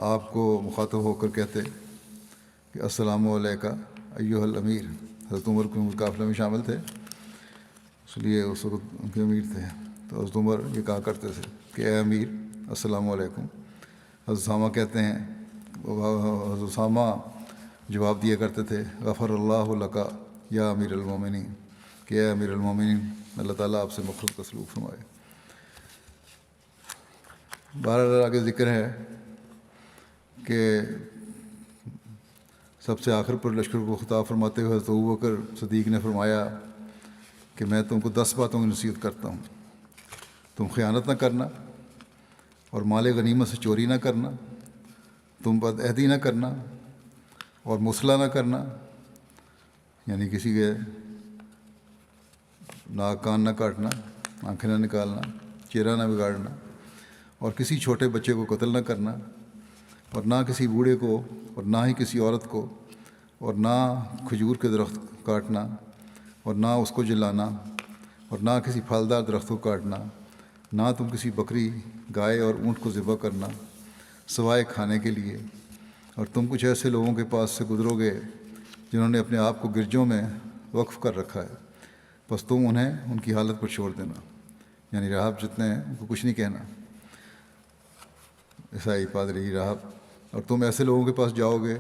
آپ کو مخاطب ہو کر کہتے کہ السلام علیکہ ایھا الامیر۔ حضرت عمر کے قافلے میں شامل تھے، اس لیے اس وقت ان کے امیر تھے، تو حضرت عمر یہ کہا کرتے تھے کہ اے امیر السلام علیکم۔ حضرت اسامہ کہتے ہیں، حضرت اسامہ جواب دیا کرتے تھے، غفر اللہ لک یا امیر المومنین، کہ اے امیر المومنین، اللہ تعالیٰ آپ سے مغفرت کا سلوک فرمائے۔ بہرحال آگے ذکر ہے کہ سب سے آخر پر لشکر کو خطاب فرماتے ہوئے حضرت ابوبکر صدیق نے فرمایا کہ میں تم کو 10 باتوں کی نصیحت کرتا ہوں۔ تم خیانت نہ کرنا اور مال غنیمت سے چوری نہ کرنا، تم بد عہدی نہ کرنا اور مصلح نہ کرنا، یعنی کسی کے ناک کان نہ کاٹنا، آنکھیں نہ نکالنا، چہرہ نہ بگاڑنا، اور کسی چھوٹے بچے کو قتل نہ کرنا، اور نہ کسی بوڑھے کو اور نہ ہی کسی عورت کو، اور نہ کھجور کے درخت کاٹنا اور نہ اس کو جلانا، اور نہ کسی پھلدار درخت کو کاٹنا، نہ تم کسی بکری، گائے اور اونٹ کو ذبح کرنا سوائے کھانے کے لیے، اور تم کچھ ایسے لوگوں کے پاس سے گزرو گے جنہوں نے اپنے آپ کو گرجوں میں وقف کر رکھا ہے، بس تم انہیں ان کی حالت پر چھوڑ دینا، یعنی راہب جتنے ہیں ان کو کچھ نہیں کہنا، عیسائی، پادری، راہب. اور تم ایسے لوگوں کے پاس جاؤ گے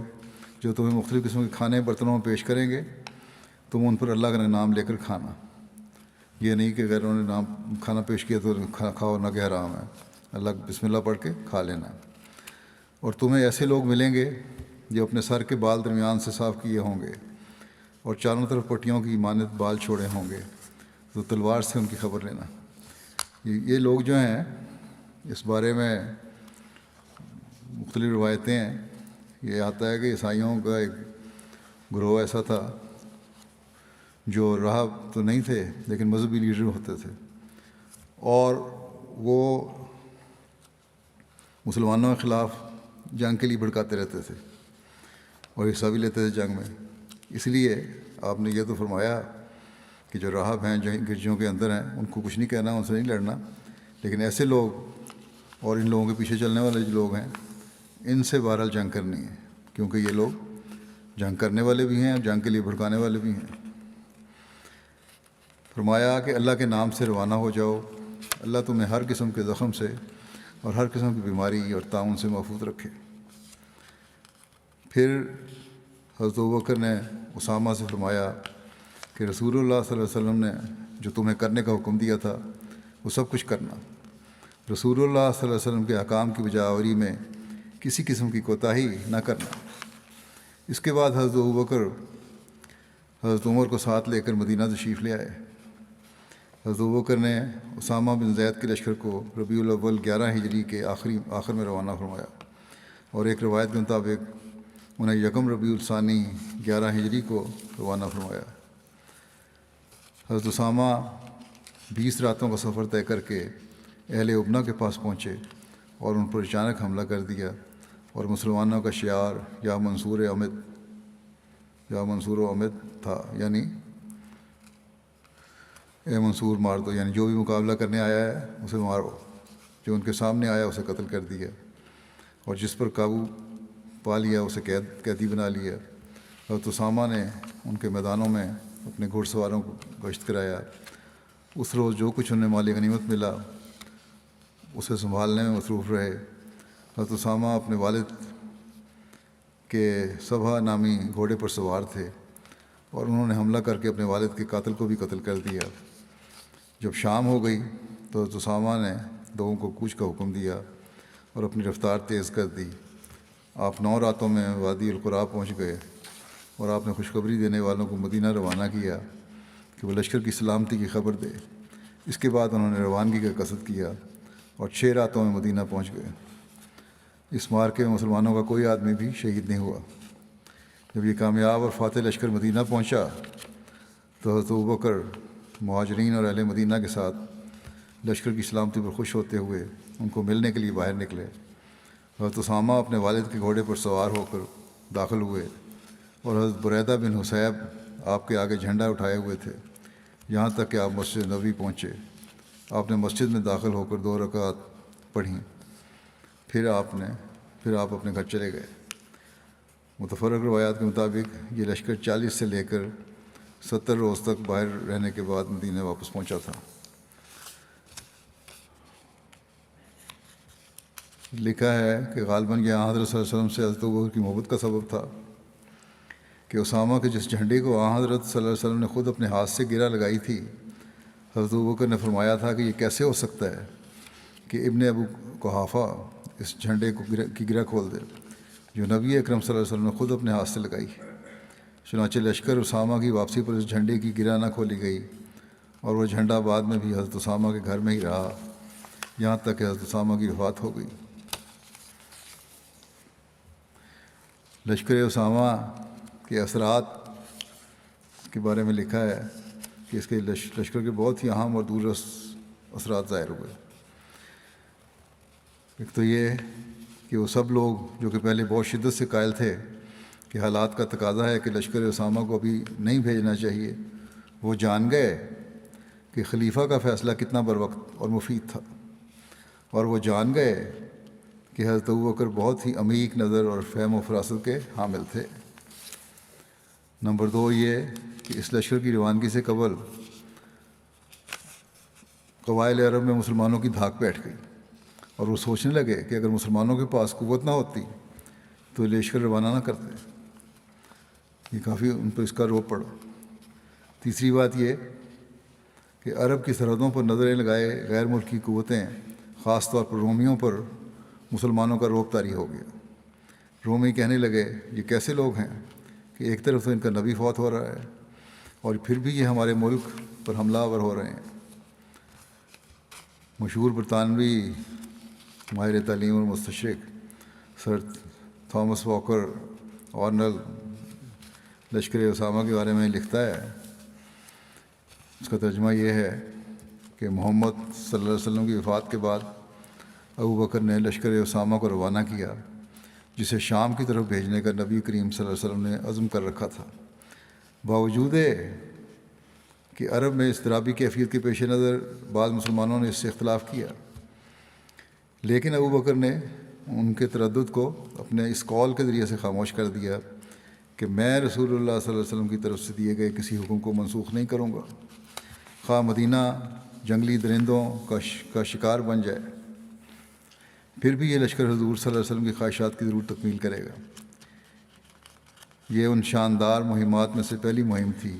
جو تمہیں مختلف قسم کے کھانے برتنوں میں پیش کریں گے، تم ان پر اللہ کا نام لے کر کھانا. یہ نہیں کہ اگر انہوں نے نام کھانا پیش کیا تو کھاؤ، نہ کہ حرام ہے، اللہ بسم اللہ پڑھ کے کھا لینا. اور تمہیں ایسے لوگ ملیں گے جو اپنے سر کے بال درمیان سے صاف کیے ہوں گے اور چاروں طرف پٹیوں کی مانند بال چھوڑے ہوں گے، تو تلوار سے ان کی خبر لینا. یہ لوگ جو ہیں اس بارے میں مختلف روایتیں ہیں. یہ آتا ہے کہ عیسائیوں کا ایک گروہ ایسا تھا جو راہب تو نہیں تھے لیکن مذہبی لیڈر ہوتے تھے، اور وہ مسلمانوں کے خلاف جنگ کے لیے بھڑکاتے رہتے تھے اور حصہ بھی لیتے تھے جنگ میں. اس لیے آپ نے یہ تو فرمایا کہ جو راہب ہیں، جو گرجوں کے اندر ہیں، ان کو کچھ نہیں کہنا، ان سے نہیں لڑنا، لیکن ایسے لوگ اور ان لوگوں کے پیچھے چلنے والے جو لوگ ہیں ان سے بہرحال جنگ کرنی ہے، کیونکہ یہ لوگ جنگ کرنے والے بھی ہیں اور جنگ کے لیے بھڑکانے والے بھی ہیں. فرمایا کہ اللہ کے نام سے روانہ ہو جاؤ، اللہ تمہیں ہر قسم کے زخم سے اور ہر قسم کی بیماری اور طاعون سے محفوظ رکھے. پھر حضرت ابوبکر نے اسامہ سے فرمایا کہ رسول اللہ صلی اللہ علیہ وسلم نے جو تمہیں کرنے کا حکم دیا تھا وہ سب کچھ کرنا. رسول اللہ صلی اللہ علیہ وسلم کے احکام کی بجاوری میں کسی قسم کی کوتاہی نہ کرنا. اس کے بعد حضرت ابوبکر حضرت عمر کو ساتھ لے کر مدینہ تشریف لے آئے. حضرت ابوبکر نے اسامہ بن زید کے لشکر کو ربیع الاول 11 ہجری کے آخر میں روانہ فرمایا، اور ایک روایت کے مطابق انہیں یکم ربیع الثانی 11 ہجری کو روانہ فرمایا. حضرت اسامہ 20 راتوں کا سفر طے کر کے اہل ابنا کے پاس پہنچے اور ان پر اچانک حملہ کر دیا، اور مسلمانوں کا شعار یا منصور و امد تھا، یعنی اے منصور مار دو، یعنی جو بھی مقابلہ کرنے آیا ہے اسے مارو، جو ان کے سامنے آیا اسے قتل کر دیا، اور جس پر قابو پا لیا اسے قیدی بنا لیا. حضرت اسامہ نے ان کے میدانوں میں اپنے گھوڑ سواروں کو گشت کرایا. اس روز جو کچھ انہیں مال غنیمت ملا اسے سنبھالنے میں مصروف رہے. حضرت اسامہ اپنے والد کے صبح نامی گھوڑے پر سوار تھے، اور انہوں نے حملہ کر کے اپنے والد کے قاتل کو بھی قتل کر دیا. جب شام ہو گئی تو حضرت اسامہ نے لوگوں کو کوچ کا حکم دیا اور اپنی رفتار تیز کر دی. آپ 9 راتوں میں وادی القرا پہنچ گئے، اور آپ نے خوشخبری دینے والوں کو مدینہ روانہ کیا کہ وہ لشکر کی سلامتی کی خبر دے. اس کے بعد انہوں نے روانگی کا قصد کیا اور 6 راتوں میں مدینہ پہنچ گئے. اس مارکے میں مسلمانوں کا کوئی آدمی بھی شہید نہیں ہوا. جب یہ کامیاب اور فاتح لشکر مدینہ پہنچا تو حضرت ابوبکر مہاجرین اور اہل مدینہ کے ساتھ لشکر کی سلامتی پر خوش ہوتے ہوئے ان کو ملنے کے لیے باہر نکلے. حضرت اسامہ اپنے والد کے گھوڑے پر سوار ہو کر داخل ہوئے، اور حضرت بریدہ بن حصیب آپ کے آگے جھنڈا اٹھائے ہوئے تھے، یہاں تک کہ آپ مسجد نبوی پہنچے. آپ نے مسجد میں داخل ہو کر 2 رکعت پڑھیں، پھر آپ اپنے گھر چلے گئے. متفرق روایات کے مطابق یہ لشکر 40 سے لے کر 70 روز تک باہر رہنے کے بعد مدینہ واپس پہنچا تھا. لکھا ہے کہ غالباً یہ حضرت صلی اللہ علیہ وسلم سے حضرت ابوبکر کی محبت کا سبب تھا کہ اسامہ کے جس جھنڈے کو حضرت صلی اللہ علیہ وسلم نے خود اپنے ہاتھ سے گرہ لگائی تھی، حضرت ابوبکر نے فرمایا تھا کہ یہ کیسے ہو سکتا ہے کہ ابن ابو قحافہ اس جھنڈے کی گرہ کھول دے جو نبی اکرم صلی اللہ علیہ وسلم نے خود اپنے ہاتھ سے لگائی. چنانچہ لشکر اسامہ کی واپسی پر اس جھنڈے کی گرہ نہ کھولی گئی، اور وہ جھنڈا بعد میں بھی حضرت اسامہ کے گھر میں ہی رہا یہاں تک کہ حضرت اسامہ کی وفات ہو گئی. لشکر اسامہ کے اثرات کے بارے میں لکھا ہے کہ اس کے لشکر کے بہت ہی اہم اور دوررس اثرات ظاہر ہوئے. ایک تو یہ کہ وہ سب لوگ جو کہ پہلے بہت شدت سے قائل تھے کہ حالات کا تقاضا ہے کہ لشکر اسامہ کو ابھی نہیں بھیجنا چاہیے، وہ جان گئے کہ خلیفہ کا فیصلہ کتنا بروقت اور مفید تھا، اور وہ جان گئے کہ حضرت ابوبکر بہت ہی عمیق نظر اور فہم و فراست کے حامل تھے. نمبر 2 یہ کہ اس لشکر کی روانگی سے قبائل عرب میں مسلمانوں کی دھاک بیٹھ گئی اور وہ سوچنے لگے کہ اگر مسلمانوں کے پاس قوت نہ ہوتی تو لشکر روانہ نہ کرتے. یہ کافی ان پر اس کا روپ پڑا. تیسری بات یہ کہ عرب کی سرحدوں پر نظریں لگائے غیر ملکی قوتیں، خاص طور پر رومیوں پر مسلمانوں کا روپ طاری ہو گیا. رومی کہنے لگے یہ کیسے لوگ ہیں کہ ایک طرف تو ان کا نبی فوت ہو رہا ہے اور پھر بھی یہ ہمارے ملک پر حملہ آور ہو رہے ہیں. مشہور برطانوی ماہر تعلیم اور مستشرق سر تھامس واکر آرنل لشکر اسامہ کے بارے میں لکھتا ہے. اس کا ترجمہ یہ ہے کہ محمد صلی اللہ علیہ وسلم کی وفات کے بعد ابو بکر نے لشکر اسامہ کو روانہ کیا، جسے شام کی طرف بھیجنے کا نبی کریم صلی اللہ علیہ وسلم نے عزم کر رکھا تھا. باوجود کہ عرب میں اضطرابی کیفیت کے پیش نظر بعض مسلمانوں نے اس سے اختلاف کیا، لیکن ابو بکر نے ان کے تردد کو اپنے اس قول کے ذریعے سے خاموش کر دیا کہ میں رسول اللہ صلی اللہ علیہ وسلم کی طرف سے دیے گئے کسی حکم کو منسوخ نہیں کروں گا، خواہ مدینہ جنگلی درندوں کا شکار بن جائے، پھر بھی یہ لشکر حضور صلی اللہ علیہ وسلم کی خواہشات کی ضرور تکمیل کرے گا. یہ ان شاندار مہمات میں سے پہلی مہم تھی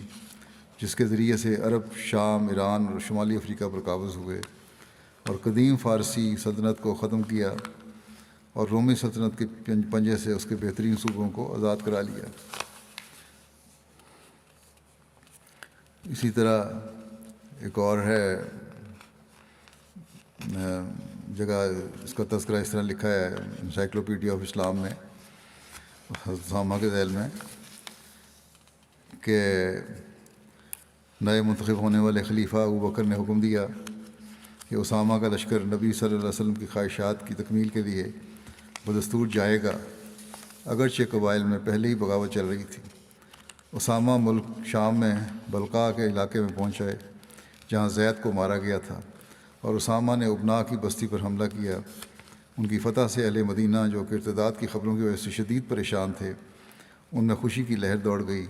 جس کے ذریعے سے عرب شام، ایران اور شمالی افریقہ پر قابض ہوئے اور قدیم فارسی سلطنت کو ختم کیا اور رومی سلطنت کے پنجے سے اس کے بہترین صوبوں کو آزاد کرا لیا. اسی طرح ایک اور ہے جگہ، اس کا تذکرہ اس طرح لکھا ہے انسائکلوپیڈیا آف اسلام میں اسامہ کے ذیل میں کہ نئے منتخب ہونے والے خلیفہ ابو بکر نے حکم دیا کہ اسامہ کا لشکر نبی صلی اللہ علیہ وسلم کی خواہشات کی تکمیل کے لیے بدستور جائے گا، اگرچہ قبائل میں پہلے ہی بغاوت چل رہی تھی. اسامہ ملک شام میں بلقاء کے علاقے میں پہنچے جہاں زید کو مارا گیا تھا، اور اسامہ نے ابنا کی بستی پر حملہ کیا. ان کی فتح سے اہل مدینہ جو کہ ارتداد کی خبروں کی وجہ سے شدید پریشان تھے، ان میں خوشی کی لہر دوڑ گئی.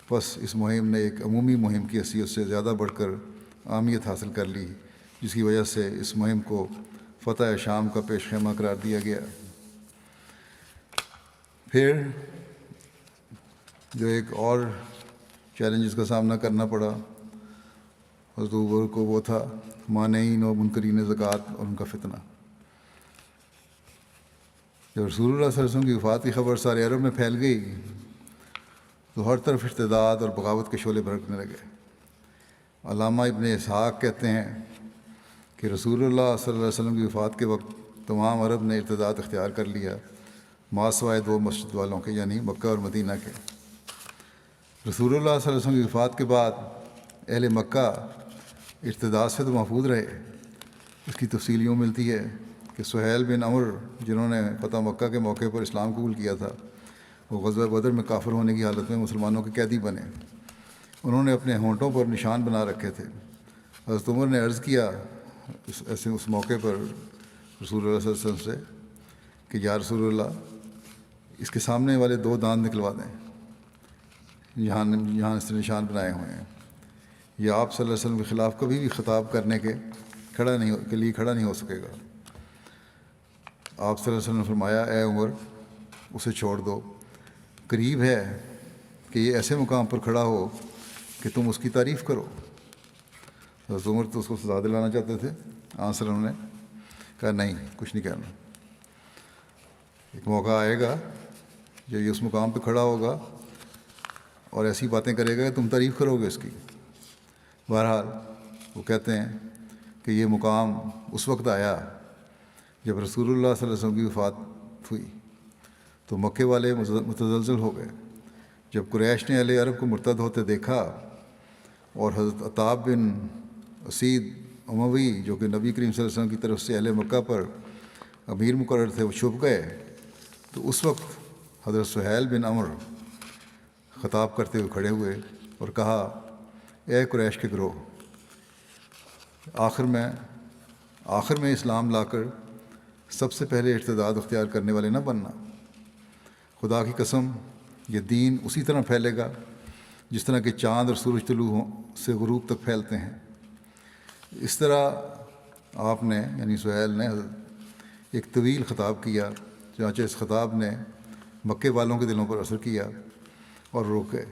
بس اس مہم نے ایک عمومی مہم کی حیثیت سے زیادہ بڑھ کر اہمیت حاصل کر لی، جس کی وجہ سے اس مہم کو فتح شام کا پیش خیمہ قرار دیا گیا. پھر جو ایک اور چیلنجز کا سامنا کرنا پڑا حضرت ابو بکر کو، وہ تھا مانعین و منکرین زکوٰۃ اور ان کا فتنہ. جب رسول اللہ صلی اللہ علیہ وسلم کی وفات کی خبر سارے عرب میں پھیل گئی تو ہر طرف ارتداد اور بغاوت کے شعلے بھڑکنے لگے. علامہ ابن اسحاق کہتے ہیں کہ رسول اللہ صلی اللہ علیہ وسلم کی وفات کے وقت تمام عرب نے ارتداد اختیار کر لیا، ماسوائے دو مسجد والوں کے، یعنی مکہ اور مدینہ کے. رسول اللہ صلی اللہ علیہ وسلم کی وفات کے بعد اہل مکہ ارتداد سے تو محفوظ رہے. اس کی تفصیل یوں ملتی ہے کہ سہیل بن عمر، جنہوں نے فتح مکہ کے موقع پر اسلام قبول کیا تھا، وہ غزوہ بدر میں کافر ہونے کی حالت میں مسلمانوں کے قیدی بنے. انہوں نے اپنے ہونٹوں پر نشان بنا رکھے تھے. حضرت عمر نے عرض کیا اس موقع پر رسول اللہ صلی اللہ علیہ وسلم سے کہ یا رسول اللہ، اس کے سامنے والے دو دانت نکلوا دیں یہاں اس نے نشان بنائے ہوئے ہیں. یہ آپ صلی اللہ علیہ وسلم کے خلاف کبھی بھی خطاب کرنے کے لیے کھڑا نہیں ہو سکے گا. آپ صلی اللہ علیہ وسلم نے فرمایا اے عمر، اسے چھوڑ دو، قریب ہے کہ یہ ایسے مقام پر کھڑا ہو کہ تم اس کی تعریف کرو. حضرت عمر تو اس کو سزا دلانا چاہتے تھے. آپ صلی اللہ علیہ وسلم نے کہا نہیں، کچھ نہیں کہنا. ایک موقع آئے گا جب یہ اس مقام پہ کھڑا ہوگا اور ایسی باتیں کرے گا کہ تم تعریف کرو گے اس کی. بہرحال وہ کہتے ہیں کہ یہ مقام اس وقت آیا جب رسول اللہ صلی اللہ علیہ وسلم کی وفات ہوئی تو مکے والے متزلزل ہو گئے. جب قریش نے اہل عرب کو مرتد ہوتے دیکھا اور حضرت عتاب بن اسید اموی جو کہ نبی کریم صلی اللہ علیہ وسلم کی طرف سے اہل مکہ پر امیر مقرر تھے، وہ چھپ گئے، تو اس وقت حضرت سہیل بن عمر خطاب کرتے ہوئے کھڑے ہوئے اور کہا اے قریش کے گروہ، آخر میں اسلام لا کر سب سے پہلے ارتداد اختیار کرنے والے نہ بننا. خدا کی قسم یہ دین اسی طرح پھیلے گا جس طرح کہ چاند اور سورج طلوع سے غروب تک پھیلتے ہیں. اس طرح آپ نے یعنی سہیل نے ایک طویل خطاب کیا، چنانچہ اس خطاب نے مکے والوں کے دلوں پر اثر کیا اور روکے۔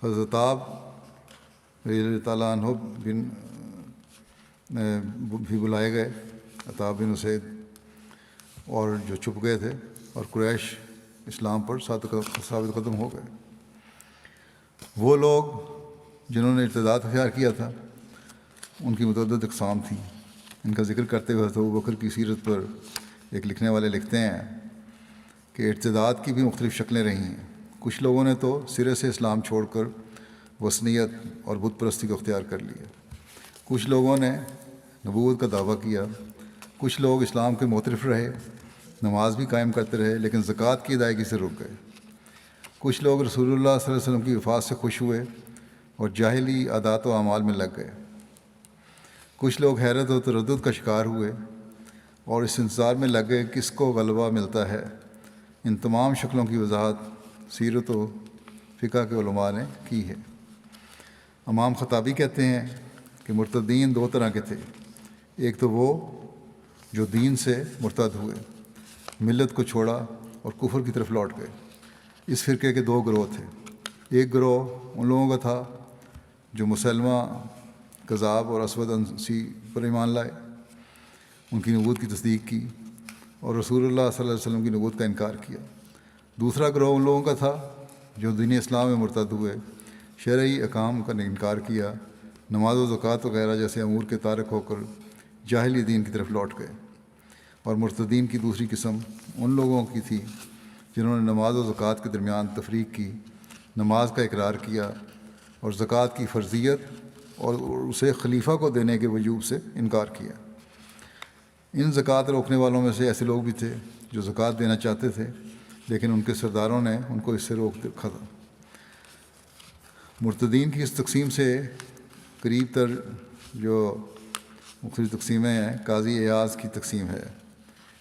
حضرت عطاب رضی اللہ تعالیٰ عنہ بھی بلائے گئے، عطاب بن اسید، اور جو چھپ گئے تھے، اور قریش اسلام پر ثابت قدم ہو گئے۔ وہ لوگ جنہوں نے ارتداد اختیار کیا تھا ان کی متعدد اقسام تھیں۔ ان کا ذکر کرتے ہوئے حضرت ابوبکر کی سیرت پر ایک لکھنے والے لکھتے ہیں کہ ارتداد کی بھی مختلف شکلیں رہی ہیں۔ کچھ لوگوں نے تو سرے سے اسلام چھوڑ کر وثنیت اور بت پرستی کو اختیار کر لیا۔ کچھ لوگوں نے نبوت کا دعویٰ کیا۔ کچھ لوگ اسلام کے معترف رہے، نماز بھی قائم کرتے رہے، لیکن زکوٰۃ کی ادائیگی سے رک گئے۔ کچھ لوگ رسول اللہ صلی اللہ علیہ وسلم کی وفات سے خوش ہوئے اور جاہلی عادات و اعمال میں لگ گئے۔ کچھ لوگ حیرت و تردد کا شکار ہوئے اور اس انتظار میں لگ گئے کس کو غلبہ ملتا ہے۔ ان تمام شکلوں کی وضاحت سیرت و فقہ کے علماء نے کی ہے۔ امام خطابی کہتے ہیں کہ مرتدین دو طرح کے تھے۔ ایک تو وہ جو دین سے مرتد ہوئے، ملت کو چھوڑا اور کفر کی طرف لوٹ گئے۔ اس فرقے کے دو گروہ تھے۔ ایک گروہ ان لوگوں کا تھا جو مسلمہ کذاب اور اسود انسی پر ایمان لائے، ان کی نبوت کی تصدیق کی اور رسول اللہ صلی اللہ علیہ وسلم کی نبوت کا انکار کیا۔ دوسرا گروہ ان لوگوں کا تھا جو دین اسلام میں مرتد ہوئے، شرعی احکام کا انکار کیا، نماز و زکوٰۃ وغیرہ جیسے امور کے تارک ہو کر جاہلی دین کی طرف لوٹ گئے۔ اور مرتدین کی دوسری قسم ان لوگوں کی تھی جنہوں نے نماز و زکوٰۃ کے درمیان تفریق کی، نماز کا اقرار کیا اور زکوٰۃ کی فرضیت اور اسے خلیفہ کو دینے کے وجوب سے انکار کیا۔ ان زکوٰۃ روکنے والوں میں سے ایسے لوگ بھی تھے جو زکوٰۃ دینا چاہتے تھے، لیکن ان کے سرداروں نے ان کو اس سے روک رکھا تھا۔ مرتدین کی اس تقسیم سے قریب تر جو مختلف تقسیمیں ہیں، قاضی ایاز کی تقسیم ہے،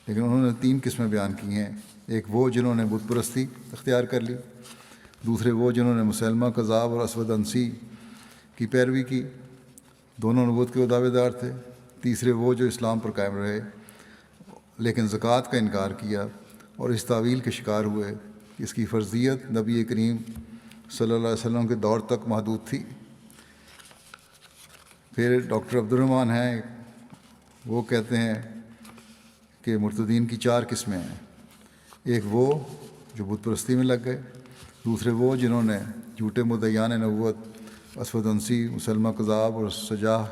لیکن انہوں نے 3 قسمیں بیان کی ہیں۔ ایک وہ جنہوں نے بت پرستی اختیار کر لی، دوسرے وہ جنہوں نے مسلمہ کذاب اور اسود انسی کی پیروی کی، دونوں نبوت کے دعوے دار تھے۔ تیسرے وہ جو اسلام پر قائم رہے لیکن زکوٰۃ کا انکار کیا اور اس تعویل کے شکار ہوئے کہ اس کی فرضیت نبی کریم صلی اللہ علیہ وسلم کے دور تک محدود تھی۔ پھر ڈاکٹر عبد الرحمٰن ہیں، وہ کہتے ہیں کہ مرتدین کی 4 قسمیں ہیں۔ ایک وہ جو بت پرستی میں لگ گئے، دوسرے وہ جنہوں نے جھوٹے مدعیان نبوت، اسود انسی، مسلمہ کذاب اور سجاح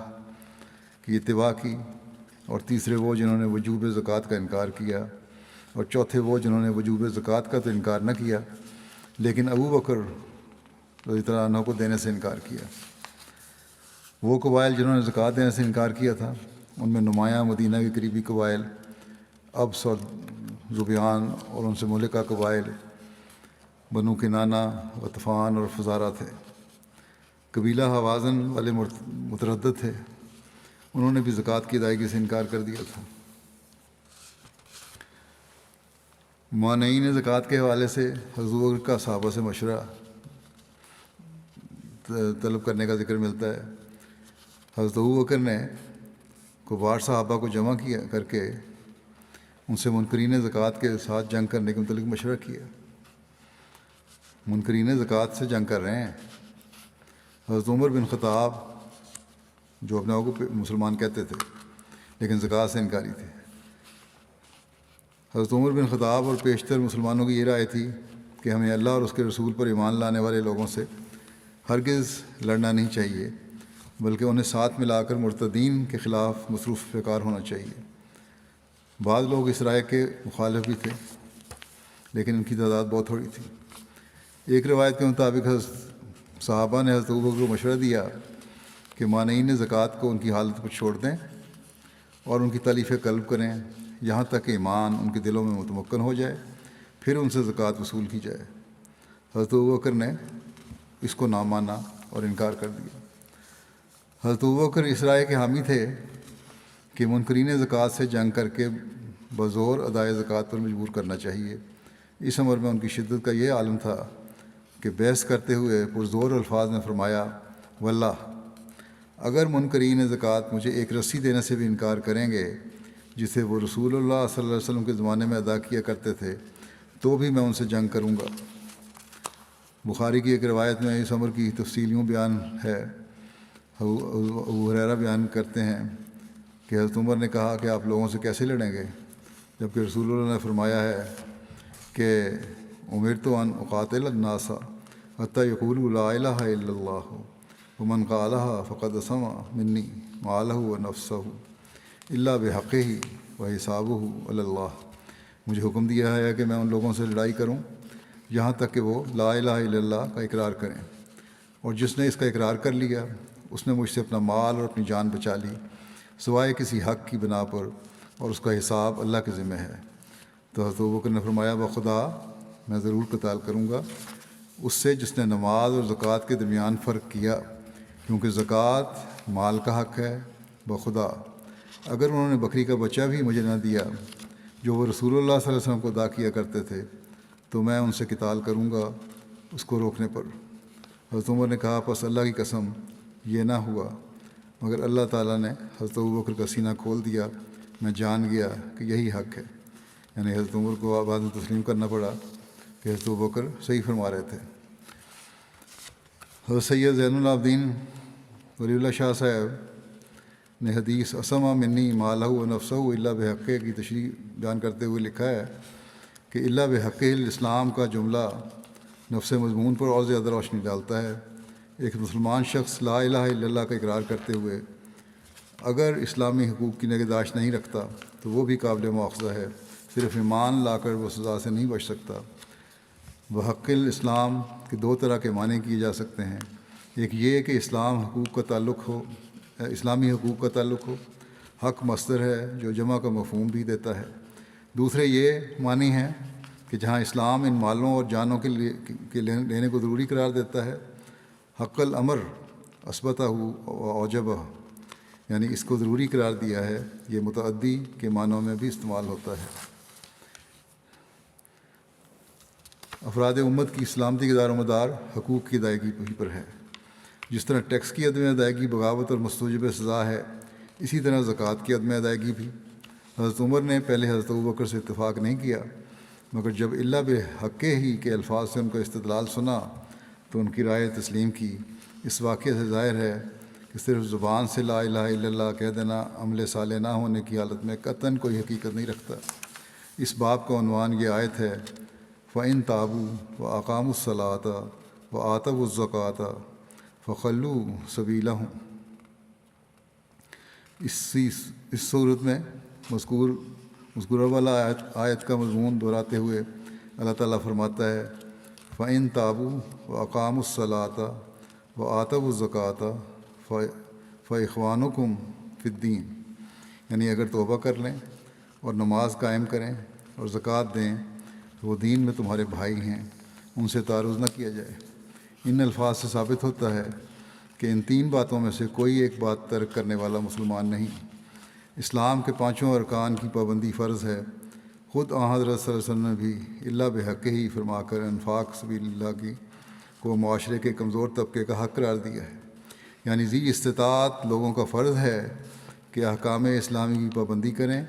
کی اتباع کی، اور تیسرے وہ جنہوں نے وجوب زکوٰۃ کا انکار کیا، اور چوتھے وہ جنہوں نے وجوب زکوٰۃ کا تو انکار نہ کیا لیکن ابو بکر رضی اللہ عنہ کو دینے سے انکار کیا۔ وہ قبائل جنہوں نے زکوٰۃ دینے سے انکار کیا تھا ان میں نمایاں مدینہ کے قریبی قبائل ابس اور ذبیان اور ان سے ملکہ قبائل بنو کنانہ، غطفان اور فزارہ تھے۔ قبیلہ حوازن والے متردد تھے، انہوں نے بھی زکوٰۃ کی ادائیگی سے انکار کر دیا تھا۔ مانعین زکوٰۃ کے حوالے سے حضور کا صحابہ سے مشورہ طلب کرنے کا ذکر ملتا ہے۔ حضرت ابوبکر نے کبار صحابہ کو جمع کیا کر کے ان سے منکرین زکوٰۃ کے ساتھ جنگ کرنے کے متعلق مشورہ کیا۔ منکرین زکوٰۃ سے جنگ کر رہے ہیں۔ حضرت عمر بن خطاب جو اپنے آپ کو مسلمان کہتے تھے لیکن زکوٰۃ سے انکاری تھے۔ حضرت عمر بن خطاب اور پیشتر مسلمانوں کی یہ رائے تھی کہ ہمیں اللہ اور اس کے رسول پر ایمان لانے والے لوگوں سے ہرگز لڑنا نہیں چاہیے، بلکہ انہیں ساتھ ملا کر مرتدین کے خلاف مصروف فکار ہونا چاہیے۔ بعض لوگ اس رائے کے مخالف بھی تھے لیکن ان کی تعداد بہت تھوڑی تھی۔ ایک روایت کے مطابق حضرت صحابہ نے حضرت ابوبکر کو مشورہ دیا کہ مانعین زکوٰۃ کو ان کی حالت پر چھوڑ دیں اور ان کی تالیف قلب کریں یہاں تک کہ ایمان ان کے دلوں میں متمکن ہو جائے، پھر ان سے زکوٰۃ وصول کی جائے۔ حضرت ابوبکر نے اس کو نہ مانا اور انکار کر دیا۔ حضرت ابوبکر اس رائے کے حامی تھے کہ منکرین زکوٰۃ سے جنگ کر کے بزور ادائے زکوٰۃ پر مجبور کرنا چاہیے۔ اس امر میں ان کی شدت کا یہ عالم تھا کہ بحث کرتے ہوئے پرزور الفاظ میں فرمایا، واللہ اگر منکرین زکوٰۃ مجھے ایک رسی دینے سے بھی انکار کریں گے جسے وہ رسول اللہ صلی اللہ علیہ وسلم کے زمانے میں ادا کیا کرتے تھے تو بھی میں ان سے جنگ کروں گا۔ بخاری کی ایک روایت میں اس امر کی تفصیل یوں بیان ہے۔ ابو ہریرہ بیان کرتے ہیں کہ حضرت عمر نے کہا کہ آپ لوگوں سے کیسے لڑیں گے، جبکہ رسول اللہ نے فرمایا ہے کہ امرت ان اقاتل الناس حتی یقولوا لا الہ الا اللہ ومن قالها فقد سمع منی مالہ و نفسہ الا بحقہ وحسابہ علی اللہ۔ مجھے حکم دیا ہے کہ میں ان لوگوں سے لڑائی کروں یہاں تک کہ وہ لا الہ الا اللہ کا اقرار کریں، اور جس نے اس کا اقرار کر لیا اس نے مجھ سے اپنا مال اور اپنی جان بچا لی سوائے کسی حق کی بنا پر، اور اس کا حساب اللہ کے ذمہ ہے۔ تو حضرت ابوبکر نے فرمایا بخدا میں ضرور قتال کروں گا اس سے جس نے نماز اور زکوٰۃ کے درمیان فرق کیا، کیونکہ زکوٰۃ مال کا حق ہے۔ بخدا اگر انہوں نے بکری کا بچہ بھی مجھے نہ دیا جو وہ رسول اللہ صلی اللہ علیہ وسلم کو ادا کیا کرتے تھے تو میں ان سے قتال کروں گا اس کو روکنے پر۔ حضرت عمر نے کہا پس اللہ کی قسم یہ نہ ہوا مگر اللہ تعالیٰ نے حضرت ابوبکر کا سینہ کھول دیا، میں جان گیا کہ یہی حق ہے۔ یعنی حضرت عمر کو بعد میں تسلیم کرنا پڑا کہ حضرت ابوبکر صحیح فرما رہے تھے۔ حضرت سید زین العابدین ولی اللہ شاہ صاحب نے حدیث اسما منی مالہ و نفسہ الا بحق کی تشریح بیان کرتے ہوئے لکھا ہے کہ الا بحق الاسلام کا جملہ نفس مضمون پر اور زیادہ روشنی ڈالتا ہے۔ ایک مسلمان شخص لا الہ الا اللہ کا اقرار کرتے ہوئے اگر اسلامی حقوق کی نگہداشت نہیں رکھتا تو وہ بھی قابل مواخذہ ہے، صرف ایمان لا کر وہ سزا سے نہیں بچ سکتا۔ بحق الاسلام کے دو طرح کے معنی کیے جا سکتے ہیں، ایک یہ کہ اسلامی حقوق کا تعلق ہو، حق مصدر ہے جو جمع کا مفہوم بھی دیتا ہے۔ دوسرے یہ معنی ہے کہ جہاں اسلام ان مالوں اور جانوں کے لینے کو ضروری قرار دیتا ہے، حق الامر اثبتہ اوجبہ، یعنی اس کو ضروری قرار دیا ہے، یہ متعدی کے معنوں میں بھی استعمال ہوتا ہے۔ افراد امت کی سلامتی کا دار و مدار حقوق کی ادائیگی پر ہے۔ جس طرح ٹیکس کی عدم ادائیگی بغاوت اور مستوجب سزا ہے، اسی طرح زکوٰۃ کی عدم ادائیگی بھی۔ حضرت عمر نے پہلے حضرت ابوبکر سے اتفاق نہیں کیا، مگر جب الا بحق ہی کے الفاظ سے ان کا استدلال سنا تو ان کی رائے تسلیم کی۔ اس واقعے سے ظاہر ہے کہ صرف زبان سے لا الہ الا اللہ کہہ دینا عمل صالح نہ ہونے کی حالت میں قطعاً کوئی حقیقت نہیں رکھتا۔ اس باب کا عنوان یہ آیت ہے فَإِن تَابُوا وَأَقَامُوا الصَّلَاةَ وَآتَوُا الزَّكَاةَ فَخَلُّوا سَبِيلَهُمْ۔ اس صورت میں مذکورہ والا آیت کا مضمون دہراتے ہوئے اللہ تعالیٰ فرماتا ہے فَإِن تَابُوا وَأَقَامُوا الصَّلَاةَ وَآتَوُا الزَّكَاةَ فَإِخْوَانُكُمْ فِي الدِّينِ، یعنی اگر توبہ کر لیں اور نماز قائم کریں اور زکوٰۃ دیں تو وہ دین میں تمہارے بھائی ہیں، ان سے تعارض نہ کیا جائے۔ ان الفاظ سے ثابت ہوتا ہے کہ ان تین باتوں میں سے کوئی ایک بات ترک کرنے والا مسلمان نہیں۔ اسلام کے پانچوں ارکان کی پابندی فرض ہے۔ خود حضرت صلی اللہ علیہ وسلم نے بھی الا بحق ہی فرما کر انفاق سبیل اللہ کو معاشرے کے کمزور طبقے کا حق قرار دیا ہے، یعنی ذی استطاعت لوگوں کا فرض ہے کہ احکام اسلامی کی پابندی کریں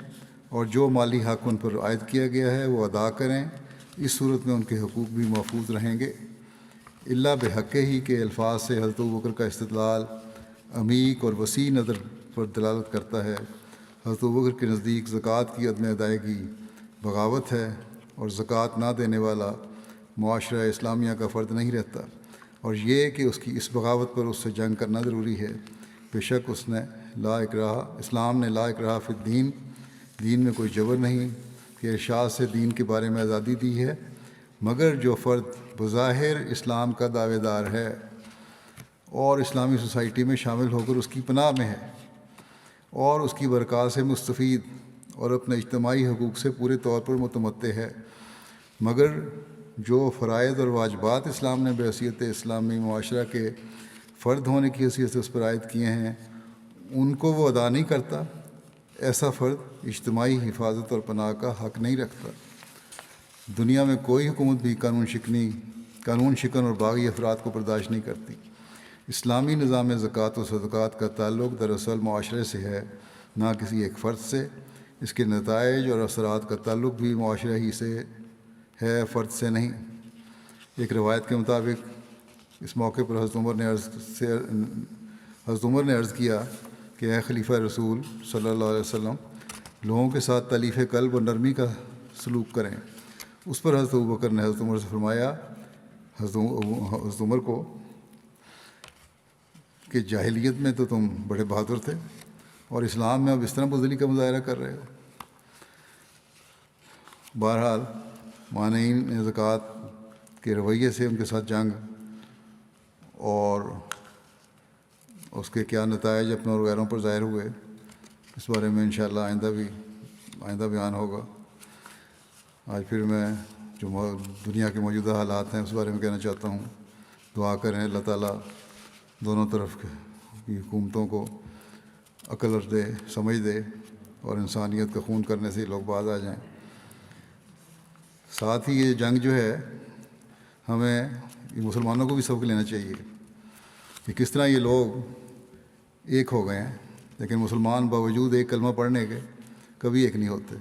اور جو مالی حق ان پر عائد کیا گیا ہے وہ ادا کریں۔ اس صورت میں ان کے حقوق بھی محفوظ رہیں گے۔ الا بحق ہی کے الفاظ سے حضرت ابوبکر کا استدلال عمیق اور وسیع نظر پر دلالت کرتا ہے۔ حضرت ابوبکر کے نزدیک زکوٰۃ کی عدم ادائیگی بغاوت ہے اور زکوٰۃ نہ دینے والا معاشرہ اسلامیہ کا فرد نہیں رہتا، اور یہ کہ اس کی اس بغاوت پر اس سے جنگ کرنا ضروری ہے۔ بے شک اسلام نے لا اکراہ فی الدین، دین میں کوئی جبر نہیں کہ ارشاد سے دین کے بارے میں آزادی دی ہے، مگر جو فرد بظاہر اسلام کا دعوے دار ہے اور اسلامی سوسائٹی میں شامل ہو کر اس کی پناہ میں ہے اور اس کی برکات سے مستفید اور اپنے اجتماعی حقوق سے پورے طور پر متمتع ہے، مگر جو فرائض اور واجبات اسلام نے بحیثیت اسلامی معاشرہ کے فرد ہونے کی حیثیت سے اس پر عائد کیے ہیں ان کو وہ ادا نہیں کرتا، ایسا فرد اجتماعی حفاظت اور پناہ کا حق نہیں رکھتا۔ دنیا میں کوئی حکومت بھی قانون شکن اور باغی افراد کو برداشت نہیں کرتی۔ اسلامی نظام زکوٰۃ و صدقات کا تعلق دراصل معاشرے سے ہے، نہ کسی ایک فرد سے۔ اس کے نتائج اور اثرات کا تعلق بھی معاشرے ہی سے ہے، فرد سے نہیں۔ ایک روایت کے مطابق اس موقع پر حضرت عمر نے عرض کیا کہ اے خلیفہ رسول صلی اللہ علیہ وسلم، لوگوں کے ساتھ تلیف قلب اور نرمی کا سلوک کریں۔ اس پر حضرت ابوبکر نے حضرت عمر سے فرمایا، حضرت عمر کو، کہ جاہلیت میں تو تم بڑے بہادر تھے اور اسلام میں اب اس طرح بزدلی کا مظاہرہ کر رہے ہو۔ بہرحال مانعین زکوٰۃ کے رویے سے ان کے ساتھ جنگ اور اس کے کیا نتائج اپنے اور غیروں پر ظاہر ہوئے، اس بارے میں انشاءاللہ آئندہ بیان ہوگا۔ آج پھر میں جو دنیا کے موجودہ حالات ہیں اس بارے میں کہنا چاہتا ہوں۔ دعا کریں اللہ تعالیٰ دونوں طرف کی حکومتوں کو عقل اور دے، سمجھ دے، اور انسانیت کا خون کرنے سے لوگ باز آ جائیں۔ ساتھ ہی یہ جنگ جو ہے، ہمیں مسلمانوں کو بھی سبق لینا چاہیے کہ کس طرح یہ لوگ ایک ہو گئے ہیں، لیکن مسلمان باوجود ایک کلمہ پڑھنے کے کبھی ایک نہیں ہوتے۔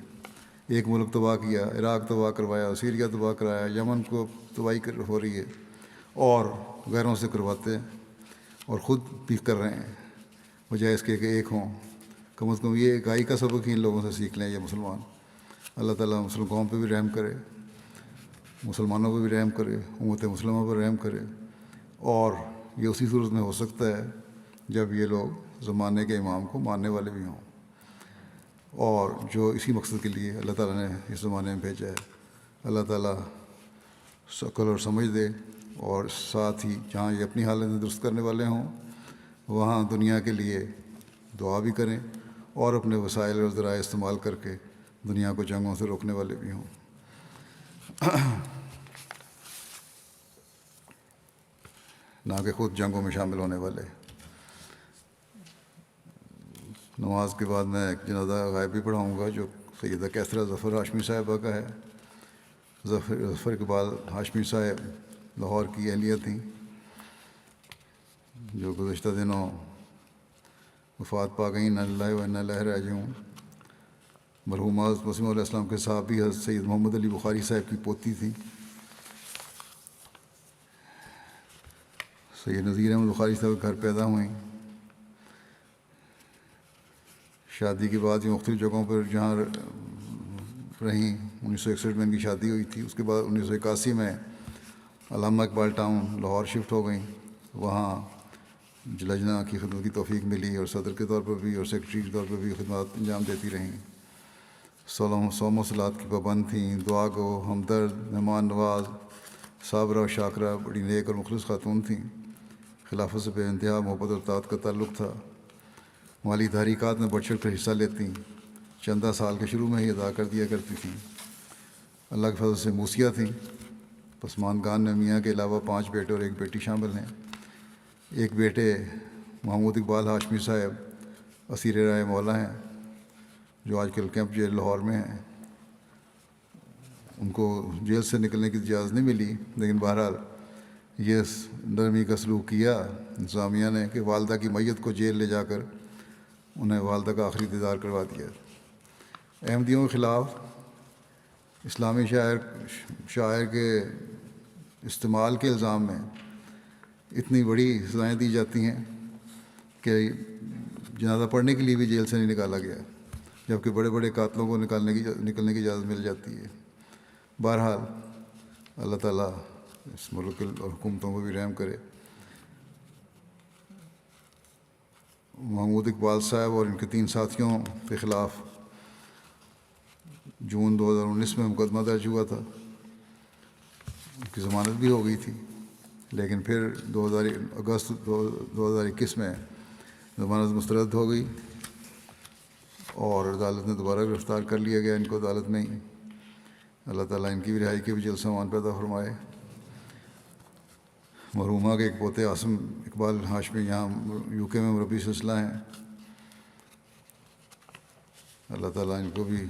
ایک ملک تباہ کیا، عراق تباہ کروایا، سیریا تباہ کرایا، یمن کو تباہی ہو رہی ہے، اور غیروں سے کرواتے ہیں اور خود بھی کر رہے ہیں، بجائے اس کے کہ ایک ہوں۔ کم از کم یہ اکائی کا سبق ہی ان لوگوں سے سیکھ لیں یہ مسلمان۔ اللہ تعالیٰ مسلم قوم پہ بھی رحم کرے، مسلمانوں پہ بھی رحم کرے، امت مسلمہ پر رحم کرے، اور یہ اسی صورت میں ہو سکتا ہے جب یہ لوگ زمانے کے امام کو ماننے والے بھی ہوں، اور جو اسی مقصد کے لیے اللہ تعالیٰ نے اس زمانے میں بھیجا ہے۔ اللہ تعالیٰ عقل اور سمجھ دے، اور ساتھ ہی جہاں یہ اپنی حالتیں درست کرنے والے ہوں وہاں دنیا کے لیے دعا بھی کریں، اور اپنے وسائل اور ذرائع استعمال کر کے دنیا کو جنگوں سے روکنے والے بھی ہوں۔ نہ کہ خود جنگوں میں شامل ہونے والے۔ نماز کے بعد میں ایک جنازہ غائب بھی پڑھاؤں گا جو سیدہ کیسرہ ظفر ہاشمی صاحبہ کا ہے۔ ظفر اقبال ہاشمی صاحب لاہور کی اہلیہ تھیں، جو گزشتہ دنوں وفات پا گئیں۔ انا للہ و انا الیہ راجعون۔ مرحومہ حضرت مسیح علیہ السلام کے صحابی حضرت سید محمد علی بخاری صاحب کی پوتی تھیں۔ سید نذیر احمد بخاری صاحب کے گھر پیدا ہوئیں۔ شادی کے بعد یہ مختلف جگہوں پر جہاں رہیں، 1961 میں ان کی شادی ہوئی تھی۔ اس کے بعد 1981 میں علامہ اقبال ٹاؤن لاہور شفٹ ہو گئیں۔ وہاں لجنہ کی خدمت کی توفیق ملی، اور صدر کے طور پر بھی اور سیکرٹری کے طور پر بھی خدمات انجام دیتی رہیں۔ صوم و صلات کی پابند تھیں، دعا گو، ہمدرد، مہمان نواز، صابرہ و شاکرہ، بڑی نیک اور مخلص خاتون تھیں۔ خلافت سے بے انتہا محبت اور اطاعت کا تعلق تھا۔ مالی تحریکات میں بڑھ چڑھ کر حصہ لیتیں، چندہ سال کے شروع میں ہی ادا کر دیا کرتی تھیں۔ اللہ کے فضل سے موسیہ تھیں۔ پسماندگان میں میاں کے علاوہ 5 بیٹے اور 1 بیٹی شامل ہیں۔ ایک بیٹے محمود اقبال ہاشمی صاحب اسیر رائے مولا ہیں، جو آج کل کیمپ جیل لاہور میں ہیں۔ ان کو جیل سے نکلنے کی اجازت نہیں ملی، لیکن بہرحال یہ نرمی کا سلوک کیا انتظامیہ نے کہ والدہ کی میت کو جیل لے جا کر انہیں والدہ کا آخری دیدار کروا دیا۔ احمدیوں کے خلاف اسلامی شاعر کے استعمال کے الزام میں اتنی بڑی سزائیں دی جاتی ہیں کہ جنازہ پڑھنے کے لیے بھی جیل سے نہیں نکالا گیا، جبکہ بڑے بڑے قاتلوں کو نکلنے کی اجازت مل جاتی ہے۔ بہرحال اللہ تعالیٰ اس ملک اور حکومتوں کو بھی رحم کرے۔ محمود اقبال صاحب اور ان کے 3 ساتھیوں کے خلاف جون 2019 میں مقدمہ درج ہوا تھا۔ ان کی ضمانت بھی ہو گئی تھی، لیکن پھر اگست 2021 میں ضمانت مسترد ہو گئی اور عدالت نے دوبارہ گرفتار کر لیا گیا ان کو عدالت میں ہی۔ اللہ تعالیٰ ان کی بھی رہائی کے بھی جلد سامان پیدا فرمائے۔ مرحومہ کے ایک پوتے عاصم اقبال ہاشمی یہاں UK میں مربی سلسلہ ہیں۔ اللہ تعالیٰ ان کو بھی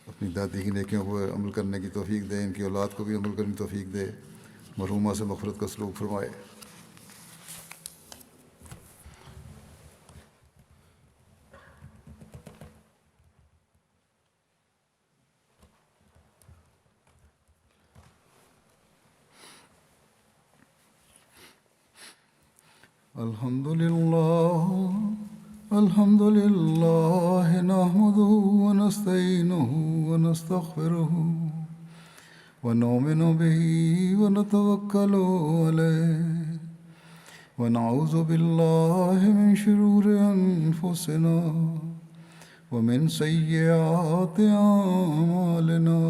اپنی دادی کی نیکیوں کو عمل کرنے کی توفیق دے، ان کی اولاد کو بھی عمل کرنے کی توفیق دے، مرحومہ سے مغفرت کا سلوک فرمائے۔ الحمد لله نحمده ونستعينه ونستغفره ونؤمن به ونتوكل عليه ونعوذ بالله من شرور أنفسنا ومن سيئات أعمالنا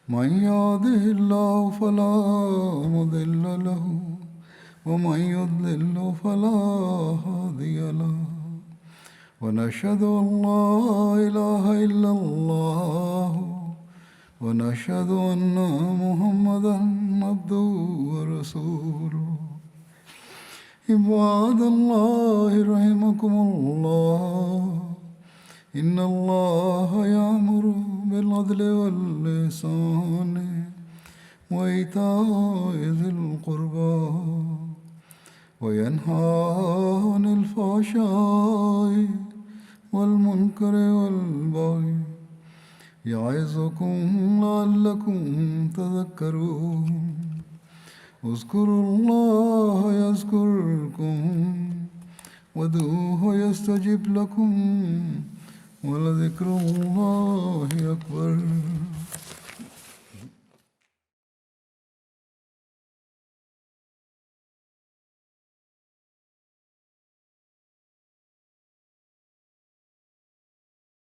من يهده الله فلا مضل له ومن يضلل فلا هادي له ونشهد أن لا إله إلا الله ونشهد أن محمدا عبده ورسوله عباد الله رحمكم الله إن الله يأمر بالعدل والإحسان وإيتاء ذي القربى وينهى عن الفحشاء والمنكر والبغي يعظكم لعلكم تذكرون اذكروا الله يذكركم وادعوه يستجب لكم ولذكر الله أكبر